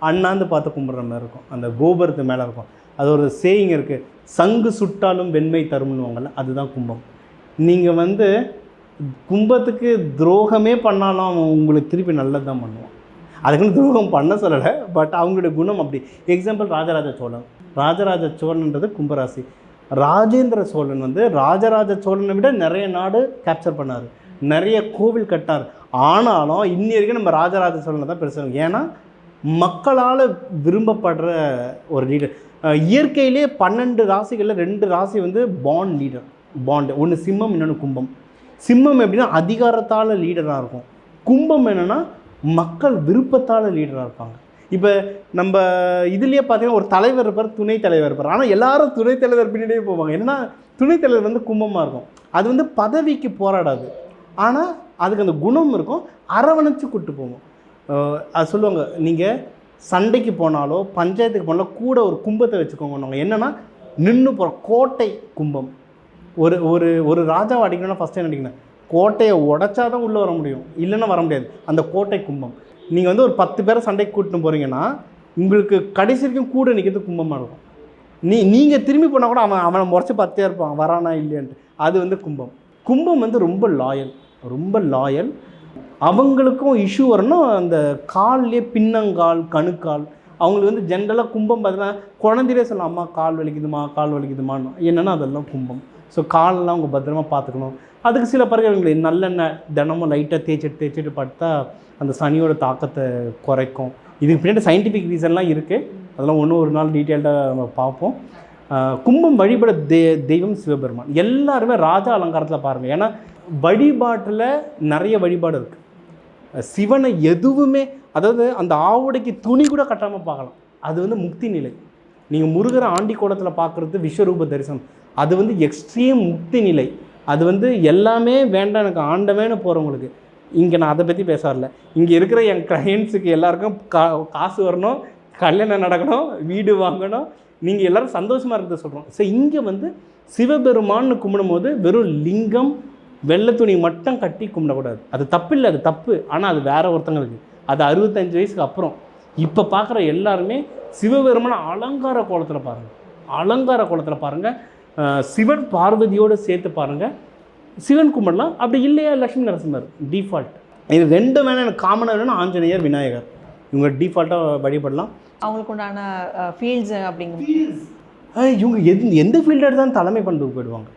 அண்ணாந்து பார்த்து கும்பிட்ற மாதிரி இருக்கும். அந்த கோபுரத்து மேலே இருக்கும். அது ஒரு சேயிங் இருக்குது, சங்கு சுட்டாலும் வெண்மை தரும்னுவாங்கள்ல, அதுதான் கும்பம். நீங்கள் வந்து கும்பத்துக்கு துரோகமே பண்ணாலும் அவன் உங்களுக்கு திருப்பி நல்லது தான் பண்ணுவான். அதுக்குன்னு துரோகம் பண்ண சொல்லலை, பட் அவங்களுடைய குணம் அப்படி. எக்ஸாம்பிள் ராஜராஜ சோழன். ராஜராஜ சோழன்ன்றது கும்பராசி. ராஜேந்திர சோழன் வந்து ராஜராஜ சோழனை விட நிறைய நாடு கேப்சர் பண்ணார், நிறைய கோவில் கட்டினார். ஆனாலும் இன்னி வரைக்கும் நம்ம ராஜராஜ சோழனை தான் பெருசாக, ஏன்னா மக்களால் விரும்பப்படுற ஒரு லீடர். இயற்கையிலே 12 ராசிகளில் 2 ராசி வந்து பாண்ட் லீடர், பாண்டு. ஒன்று சிம்மம், இன்னொன்று கும்பம். சிம்மம் எப்படின்னா அதிகாரத்தால் லீடராக இருக்கும். கும்பம் என்னென்னா மக்கள் விருப்பத்தால் லீடராக இருப்பாங்க. இப்போ நம்ம இதுலேயே பார்த்தீங்கன்னா ஒரு தலைவர் இருப்பார், துணைத் தலைவர் இருப்பார். ஆனால் எல்லாரும் துணைத் தலைவர் பின்னாடியே போவாங்க. ஏன்னா துணைத் தலைவர் வந்து கும்பமாக இருக்கும். அது வந்து பதவிக்கு போராடாது, ஆனால் அதுக்கு அந்த குணம் இருக்கும், அரவணைச்சு கூப்பிட்டு போவோம். அது சொல்லுவாங்க, நீங்கள் சண்டைக்கு போனாலோ பஞ்சாயத்துக்கு போனாலோ கூட ஒரு கும்பத்தை வச்சுக்கோங்க. என்னென்னா நின்று போகிற கோட்டை கும்பம். ஒரு ஒரு ஒரு ராஜாவை அடிக்கணும்னா ஃபஸ்ட் டைம் அடிக்கணும், கோட்டையை உடைச்சா தான் உள்ளே வர முடியும், இல்லைன்னா வர முடியாது. அந்த கோட்டை கும்பம். நீங்கள் வந்து ஒரு 10 பேரை சண்டைக்கு கூட்டின்னு போகிறீங்கன்னா உங்களுக்கு கடைசி வரைக்கும் கூட நிற்கிறது கும்பமாக இருக்கும். நீங்கள் திரும்பி போனால் கூட அவனை முறைச்சி பார்த்துட்டே இருப்பான், வரானா இல்லையான்ட்டு. அது வந்து கும்பம். கும்பம் வந்து ரொம்ப லாயல், ரொம்ப லாயல். அவங்களுக்கும் இஷ்யூ வரணும், அந்த கால்லேயே பின்னங்கால் கணுக்கால். அவங்களுக்கு வந்து ஜென்ரலாக கும்பம் பார்த்தீங்கன்னா குழந்தையிலே சொல்லலாம், அம்மா கால் வலிக்குதுமான்னு. என்னென்னா அதெல்லாம் கும்பம். ஸோ காலெல்லாம் அவங்க பத்திரமா பார்த்துக்கணும். அதுக்கு சில பரிகாரங்கள், நல்லெண்ணெய் தினமும் லைட்டாக தேய்ச்சிட்டு படுத்தா அந்த சனியோட தாக்கத்தை குறைக்கும். இதுக்கு பின்னாடி சயின்டிஃபிக் ரீசன்லாம் இருக்குது, அதெல்லாம் ஒரு நாள் டீட்டெயில்டாக நம்ம பார்ப்போம். கும்பம் வழிபட தெய்வம் சிவபெருமான். எல்லாருமே ராஜா அலங்காரத்தில் பாருங்கள், ஏன்னா வழிபாட்டில் நிறைய வழிபாடு இருக்குது. சிவனை எதுவுமே, அதாவது அந்த ஆவுடைக்கு துணி கூட கட்டாமல் பார்க்கலாம். அது வந்து முக்தி நிலை. நீங்கள் முருகரை ஆண்டி கோலத்தில் பார்க்குறது விஸ்வரூப தரிசனம், அது வந்து எக்ஸ்ட்ரீம் முக்தி நிலை. அது வந்து எல்லாமே வேண்டாம் எனக்கு ஆண்டவேன்னு போகிறவங்களுக்கு. இங்கே நான் அதை பற்றி பேச வரல. இங்கே இருக்கிற என் கிளையண்ட்ஸுக்கு எல்லாருக்கும் காசு வரணும், கல்யாணம் நடக்கணும், வீடு வாங்கணும், நீங்கள் எல்லோரும் சந்தோஷமாக இருக்கிறத சொல்கிறோம். ஸோ இங்கே வந்து சிவபெருமான்னு கும்பிடும் போது வெறும் லிங்கம் வெள்ளை துணி மட்டும் கட்டி கும்பிடக்கூடாது. அது தப்பு இல்லை, அது தப்பு. ஆனால் அது வேறு ஒருத்தங்களுக்கு, அது 65 வயசுக்கு அப்புறம். இப்போ பார்க்குற எல்லாருமே சிவபெருமான அலங்கார கோலத்தில் பாருங்கள், அலங்கார கோலத்தில் பாருங்கள். சிவன் பார்வதியோடு சேர்த்து பாருங்கள், சிவன் கும்பிடலாம். அப்படி இல்லையா லட்சுமி நரசிம்மர் டிஃபால்ட். இது 2 வேணால் எனக்கு காமனாக வேணும்னா ஆஞ்சநேயர், விநாயகர், இவங்க டிஃபால்ட்டாக வழிபடலாம். அவங்களுக்கு உண்டான ஃபீல்ட்ஸ் அப்படிங்க இவங்க எந்த ஃபீல்டு எடுத்தாலும் தலைமை பண்புக்கு போயிடுவாங்க.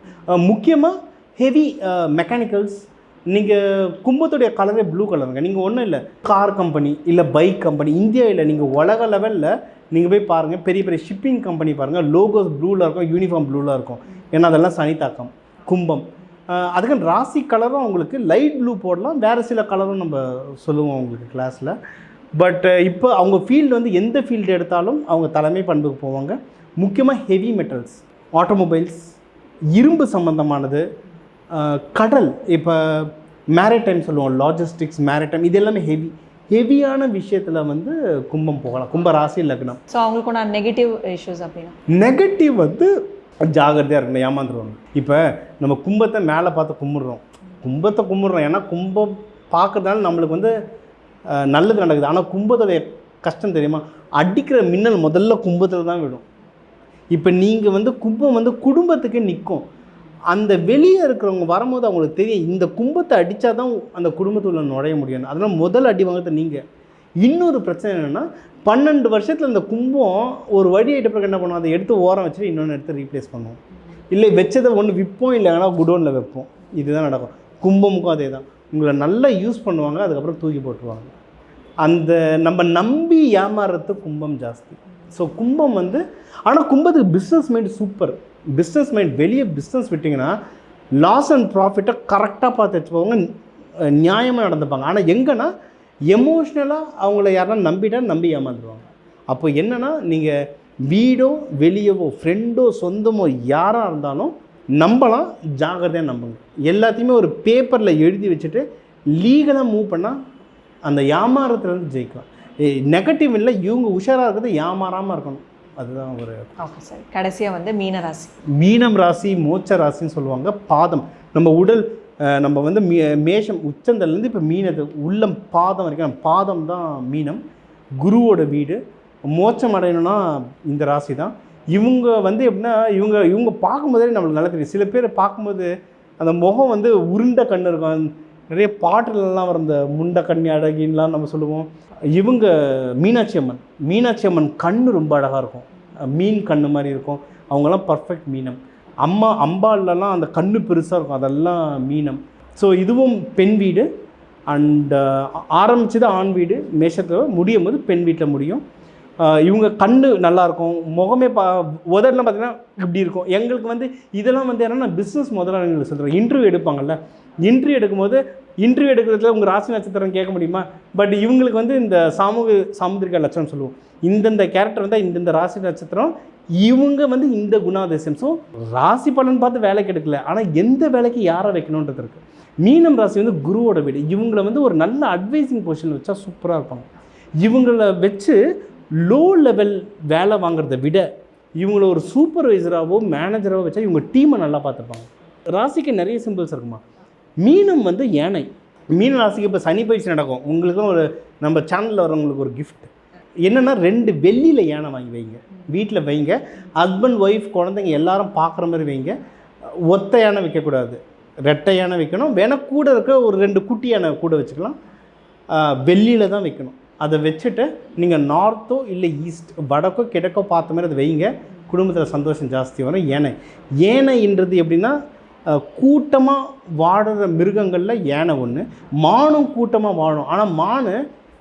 முக்கியமாக ஹெவி மெக்கானிக்கல்ஸ். நீங்கள் கும்பத்துடைய கலரே ப்ளூ கலருங்க. நீங்கள் ஒன்றும் இல்லை, கார் கம்பெனி இல்லை பைக் கம்பெனி, இந்தியாவில் நீங்கள் உலக லெவலில் நீங்கள் போய் பாருங்கள், பெரிய பெரிய ஷிப்பிங் கம்பெனி பாருங்கள், லோகோஸ் ப்ளூவில் இருக்கும், யூனிஃபார்ம் ப்ளூவில் இருக்கும். ஏன்னா அதெல்லாம் சனி தாக்கம். கும்பம் அதுக்கு ராசி கலரும் அவங்களுக்கு லைட் ப்ளூ போடலாம், வேறு சில கலரும் நம்ம சொல்லுவோம் அவங்களுக்கு கிளாஸில். பட் இப்போ அவங்க ஃபீல்டு வந்து எந்த ஃபீல்டு எடுத்தாலும் அவங்க தலைமை பண்புக்கு போவாங்க. முக்கியமாக ஹெவி மெட்டல்ஸ், ஆட்டோமொபைல்ஸ், இரும்பு சம்மந்தமானது, கடல், இப்போ மேரிடைம் சொல்லுவோம், லாஜிஸ்டிக்ஸ், மேரிடைம், இது எல்லாமே ஹெவியான விஷயத்தில் வந்து கும்பம் போகலாம். கும்ப ராசி லக்னம். ஸோ அவங்களுக்கு நான் நெகட்டிவ் இஷ்யூஸ் அப்படின்னா நெகட்டிவ் வந்து ஜாகிரதையாக இருக்கணும், ஏமாந்துருவாங்க. இப்போ நம்ம கும்பத்தை மேலே பார்த்து கும்பிட்றோம், ஏன்னா கும்பம் பார்க்குறதால நம்மளுக்கு வந்து நல்லது நடக்குது. ஆனால் கும்பத்தோடைய கஷ்டம் தெரியுமா, அடிக்கிற மின்னல் முதல்ல கும்பத்தில் தான் விடும். இப்போ நீங்கள் வந்து கும்பம் வந்து குடும்பத்துக்கே நிற்கும். அந்த வெளியே இருக்கிறவங்க வரும்போது அவங்களுக்கு தெரியும், இந்த கும்பத்தை அடித்தா தான் அந்த குடும்பத்துள்ள நுழைய முடியும். அதனால் முதல் அடி வாங்கிறது நீங்கள். இன்னொரு பிரச்சனை என்னென்னா 12 வருஷத்தில் இந்த கும்பம் ஒரு வழி ஆகிட்ட பிறகு என்ன பண்ணுவோம், அதை எடுத்து ஓரம் வச்சுட்டு இன்னொன்று எடுத்து ரீப்ளேஸ் பண்ணுவோம். இல்லை வச்சதை ஒன்று விற்போம், இல்லைன்னா குடோனில் வைப்போம். இதுதான் நடக்கும். கும்பமுக்கும் அதே தான். உங்களை நல்லா யூஸ் பண்ணுவாங்க, அதுக்கப்புறம் தூக்கி போட்டுருவாங்க. அந்த நம்ம நம்பி ஏமாறுறது கும்பம் ஜாஸ்தி. ஸோ கும்பம் வந்து, ஆனால் கும்பத்துக்கு business mind super. Business mind, வெளியே பிஸ்னஸ் விட்டிங்கன்னா லாஸ் அண்ட் ப்ராஃபிட்டை கரெக்டாக பார்த்து வச்சுப்பவங்க, நியாயமாக நடந்துப்பாங்க. ஆனால் எங்கன்னா எமோஷ்னலாக அவங்கள யாரெல்லாம் நம்பி ஏமாந்துருவாங்க. அப்போ என்னென்னா, நீங்கள் வீடோ வெளியவோ ஃப்ரெண்டோ சொந்தமோ யாராக இருந்தாலும் நம்பலாம், ஜாகிரதையாக நம்புங்க. எல்லாத்தையுமே ஒரு பேப்பரில் எழுதி வச்சுட்டு லீகலாக மூவ் பண்ணால் அந்த ஏமாறத்துலேருந்து ஜெயிக்கலாம். நெகட்டிவ் இல்லை, இவங்க உஷாராக இருக்கிறது ஏமாறாமல் இருக்கணும். அதுதான் ஒரு. Okay sir. கடைசியாக வந்து மீன ராசி. மீனம் ராசி மோட்ச ராசின்னு சொல்லுவாங்க. பாதம் நம்ம உடல் நம்ம வந்து மேஷம் உச்சந்தலேருந்து இப்போ மீனது உள்ளம் பாதம் வரைக்கும் பாதம் தான் மீனம். குருவோட வீடு. மோட்சம் அடையணும்னா இந்த ராசி தான். இவங்க வந்து எப்படின்னா இவங்க பார்க்கும்போதே நம்மளுக்கு நல்லா தெரியும். சில பேர் பார்க்கும்போது அந்த முகம் வந்து உருண்ட கண் இருக்கும். நிறைய பாட்டுலலாம் வர இந்த முண்ட கண்ணி அழகின்லாம் நம்ம சொல்லுவோம். இவங்க மீனாட்சி அம்மன் கண் ரொம்ப அழகாக இருக்கும். மீன் கண் மாதிரி இருக்கும். அவங்கெல்லாம் பர்ஃபெக்ட் மீனம். அம்பாலெலாம் அந்த கண்ணு பெருசாக இருக்கும். அதெல்லாம் மீனம். ஸோ இதுவும் பெண் வீடு. அண்ட் ஆரம்பிச்சது ஆண் வீடு மேஷத்தில், முடியும் போது பெண் வீட்டில் முடியும். இவங்க கண் நல்லாயிருக்கும். முகமே உதடெலாம் பார்த்திங்கன்னா இப்படி இருக்கும். எங்களுக்கு வந்து இதெல்லாம் வந்து என்னென்னா பிஸ்னஸ் முதலாளிகள் சொல்கிறோம். இன்டர்வியூ எடுப்பாங்கள்ல, இன்டர்வியூ எடுக்கும்போது இன்டர்வியூ எடுக்கிறதுல உங்கள் ராசி நட்சத்திரம் கேட்க முடியுமா? பட் இவங்களுக்கு வந்து இந்த சாமுதிரிகா லட்சணம் சொல்லுவோம். இந்தந்த கேரக்டர் வந்தால் இந்தந்த ராசி நட்சத்திரம், இவங்க வந்து இந்த குணாதிசயம். ஸோ ராசி பலன் பார்த்து வேலைக்கு எடுக்கல, ஆனால் எந்த வேலைக்கு யாரை வைக்கணுன்றது இருக்குது. மீனம் ராசி வந்து குருவோட வீடு. இவங்களை வந்து ஒரு நல்ல அட்வைசிங் பொசிஷனில் வச்சா சூப்பராக இருப்பாங்க. இவங்களை வச்சு லோ லெவல் வேலை வாங்குறத விட இவங்களை ஒரு சூப்பர்வைசராகவோ மேனேஜராகவோ வச்சா இவங்க டீமை நல்லா பார்த்துப்பாங்க. ராசிக்கு நிறைய சிம்பிள்ஸ் இருக்குமா. மீனம் வந்து யானை. மீன ராசிக்கு இப்போ சனி பயிற்சி நடக்கும். உங்களுக்கும் ஒரு நம்ம சேனலில் வரவங்களுக்கு ஒரு கிஃப்ட் என்னென்னா 2 வெள்ளியில் யானை வாங்கி வைங்க, வீட்டில் வைங்க. ஹஸ்பண்ட் ஒய்ஃப் குழந்தைங்க எல்லாரும் பார்க்குற மாதிரி வைங்க. ஒத்த யானை வைக்கக்கூடாது, ரெட்டை யானை வைக்கணும். வேணால் கூட இருக்க ஒரு 2 குட்டி யானை கூட வச்சுக்கலாம். வெள்ளியில் தான் வைக்கணும். அதை வச்சுட்டு நீங்கள் நார்த்தோ இல்லை ஈஸ்ட் வடக்கோ கிழக்கோ பார்த்த மாதிரி அதை வைங்க. குடும்பத்தில் சந்தோஷம் ஜாஸ்தி வரும். யானைன்றது எப்படின்னா கூட்டமாக வாடுற மிருகங்களில் யானை ஒன்று. மானும் கூட்டமாக வாழும். ஆனால் மான்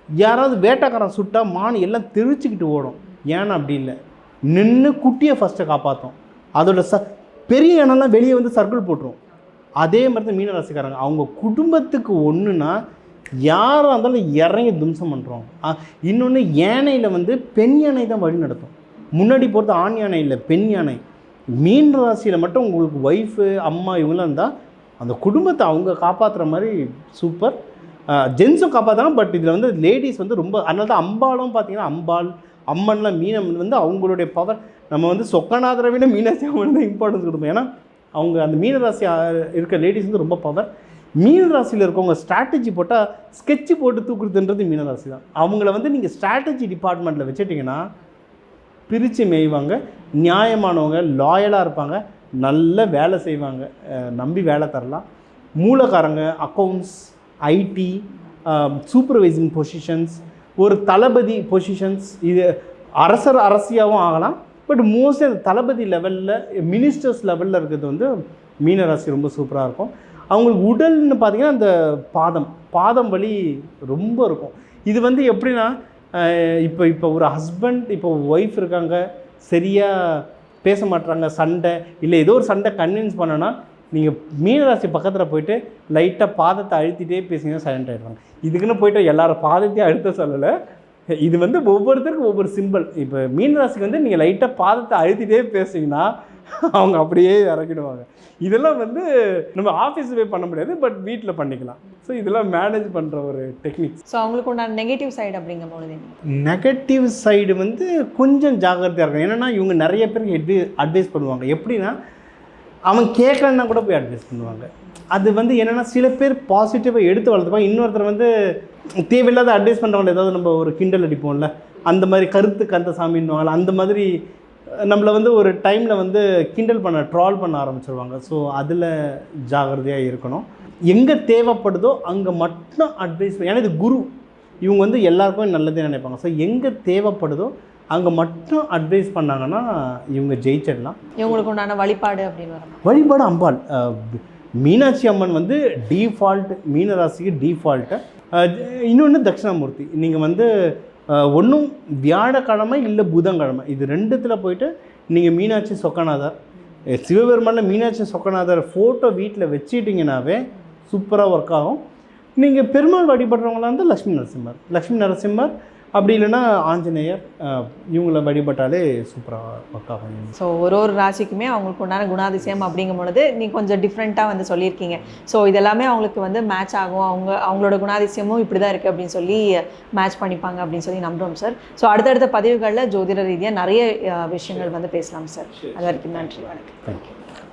யாராவது வேட்டைக்காரன் சுட்டால் மான் எல்லாம் தெரிச்சுக்கிட்டு ஓடும். யானை அப்படி இல்லை, நின்று குட்டியை ஃபஸ்ட்டை காப்பாற்றும். அதோட பெரிய யானைலாம் வெளியே வந்து சர்க்கிள் போட்டுரும். அதே மாதிரி தான் மீனராசிக்காரங்க. அவங்க குடும்பத்துக்கு ஒன்றுனா யாராக இருந்தாலும் இறங்கி தும்சம் பண்ணுறோம். இன்னொன்று யானையில் வந்து பெண் யானை தான் வழி நடத்தும். முன்னாடி போகிறது ஆண் யானை இல்லை, பெண் யானை. மீன் ராசியில் மட்டும் உங்களுக்கு ஒய்ஃபு அம்மா இவங்களாம் இருந்தால் அந்த குடும்பத்தை அவங்க காப்பாற்றுற மாதிரி சூப்பர். ஜென்ஸும் காப்பாற்றுறாங்க. பட் இதில் வந்து லேடிஸ் வந்து ரொம்ப, அதனால தான் அம்பாலும் பார்த்தீங்கன்னா அம்மன்லாம் மீனம் வந்து அவங்களுடைய பவர். நம்ம வந்து சொக்கநாதரை விட மீனாட்சி அம்மன் தான் இம்பார்ட்டன்ஸ் கொடுப்போம். ஏன்னா அவங்க அந்த மீனராசி இருக்க லேடிஸ் வந்து ரொம்ப பவர். மீனராசியில் இருக்கவங்க ஸ்ட்ராட்டஜி போட்டால் ஸ்கெட்சு போட்டு தூக்குறதுன்றது மீனராசி தான். அவங்கள வந்து நீங்கள் ஸ்ட்ராட்டஜி டிபார்ட்மெண்ட்டில் வச்சுட்டிங்கன்னா பிரித்து மேய்வாங்க. நியாயமானவங்க, லாயலாக இருப்பாங்க, நல்ல வேலை செய்வாங்க, நம்பி வேலை தரலாம். மூலக்காரங்க, அக்கௌண்ட்ஸ், ஐடி, சூப்பர்வைசிங் பொசிஷன்ஸ், ஒரு தளபதி பொசிஷன்ஸ், இது அரசியாகவும் ஆகலாம். பட் மோஸ்ட்லி அந்த தளபதி லெவலில் மினிஸ்டர்ஸ் லெவலில் இருக்கிறது வந்து மீனராசி ரொம்ப சூப்பராக இருக்கும். அவங்களுக்கு உடல்னு பார்த்திங்கன்னா அந்த பாதம் வலி ரொம்ப இருக்கும். இது வந்து எப்படின்னா இப்போ ஒரு ஹஸ்பண்ட் இப்போ ஒய்ஃப் இருக்காங்க, சரியாக பேச மாட்டுறாங்க, சண்டை இல்லை ஏதோ ஒரு சண்டை கன்வின்ஸ் பண்ணோன்னா நீங்கள் மீனராசி பக்கத்தில் போய்ட்டு லைட்டாக பாதத்தை அழுத்திட்டே பேசிங்கன்னா சைலண்ட் ஆகிடுவாங்க. இதுக்குன்னு போய்ட்டு எல்லாரும் பாதத்தையும் அழுத்த சொல்லலை. இது வந்து ஒவ்வொருத்தருக்கும் ஒவ்வொரு சிம்பிள். இப்போ மீனராசிக்கு வந்து நீங்கள் லைட்டாக பாதத்தை அழுத்திட்டே பேசிங்கன்னா அவங்க அப்படியே இறக்கிடுவாங்க. இதெல்லாம் வந்து நம்ம ஆஃபீஸ் போய் பண்ண முடியாது, பட் வீட்டில் பண்ணிக்கலாம். ஸோ இதெல்லாம் மேனேஜ் பண்ணுற ஒரு டெக்னிக்ஸ். ஸோ அவங்களுக்கு உண்டான நெகட்டிவ் சைடு அப்படிங்கும்போது நெகட்டிவ் சைடு வந்து கொஞ்சம் ஜாக்கிரதையாக இருக்கும். ஏன்னா இவங்க நிறைய பேருக்கு அட்வைஸ் பண்ணுவாங்க. எப்படின்னா அவன் கேட்கலன்னா கூட போய் அட்வைஸ் பண்ணுவாங்க. அது வந்து என்னென்னா சில பேர் பாசிட்டிவாக எடுத்து வளர்த்துப்பாங்க. இன்னொருத்தர் வந்து தேவையில்லாத அட்வைஸ் பண்ணுறவங்க, ஏதாவது நம்ம ஒரு கிண்டல் அடிப்போம்ல, அந்த மாதிரி கருத்து கந்த சாமின்னுவாங்கள்ல, அந்த மாதிரி நம்மளை வந்து ஒரு டைமில் வந்து கிண்டல் பண்ண ட்ரால் பண்ண ஆரம்பிச்சிருவாங்க. ஸோ அதில் ஜாகிரதையாக இருக்கணும். எங்கே தேவைப்படுதோ அங்கே மட்டும் அட்வைஸ். ஏன்னா இது குரு, இவங்க வந்து எல்லாருக்குமே நல்லதே நினைப்பாங்க. ஸோ எங்கே தேவைப்படுதோ அங்கே மட்டும் அட்வைஸ் பண்ணாங்கன்னா இவங்க ஜெயிச்சிடலாம். இவங்களுக்கு உண்டான வழிபாடு அப்படின்னு வரும். வழிபாடு அம்பாள், மீனாட்சி அம்மன் வந்து டீஃபால்ட், மீனராசிக்கு டீஃபால்ட்டு. இன்னொன்று தட்சிணாமூர்த்தி. நீங்கள் வந்து ஒன்றும் வியாழக்கிழமை இல்லை புதன்கிழமை, இது 2த்தில் போயிட்டு நீங்கள் மீனாட்சி சொக்கநாதர், சிவபெருமானில் மீனாட்சி சொக்கநாதர் ஃபோட்டோ வீட்டில் வச்சுட்டிங்கனாவே சூப்பராக ஒர்க் ஆகும். நீங்கள் பெருமாள் வழிபடுறவங்களாக இருந்தால் லக்ஷ்மி நரசிம்மர், அப்படி இல்லைன்னா ஆஞ்சநேயர் இவங்கள வழிபட்டாலே சூப்பராக ஒர்க் ஆகும். ஸோ ஒரு ராசிக்குமே அவங்களுக்கு உண்டான குணாதிசயம் அப்படிங்கும் பொழுது நீ கொஞ்சம் டிஃப்ரெண்ட்டாக வந்து சொல்லியிருக்கீங்க. ஸோ இதெல்லாமே அவங்களுக்கு வந்து மேட்ச் ஆகும், அவங்களோட குணாதிசயமும் இப்படி தான் இருக்குது அப்படின்னு சொல்லி மேட்ச் பண்ணிப்பாங்க அப்படின்னு சொல்லி நம்புகிறோம் சார். ஸோ அடுத்தடுத்த பதிவுகளில் ஜோதிட ரீதியாக நிறைய விஷயங்கள் வந்து பேசலாம் சார். அது வரைக்கும் நன்றி, வணக்கம். தேங்க்யூ.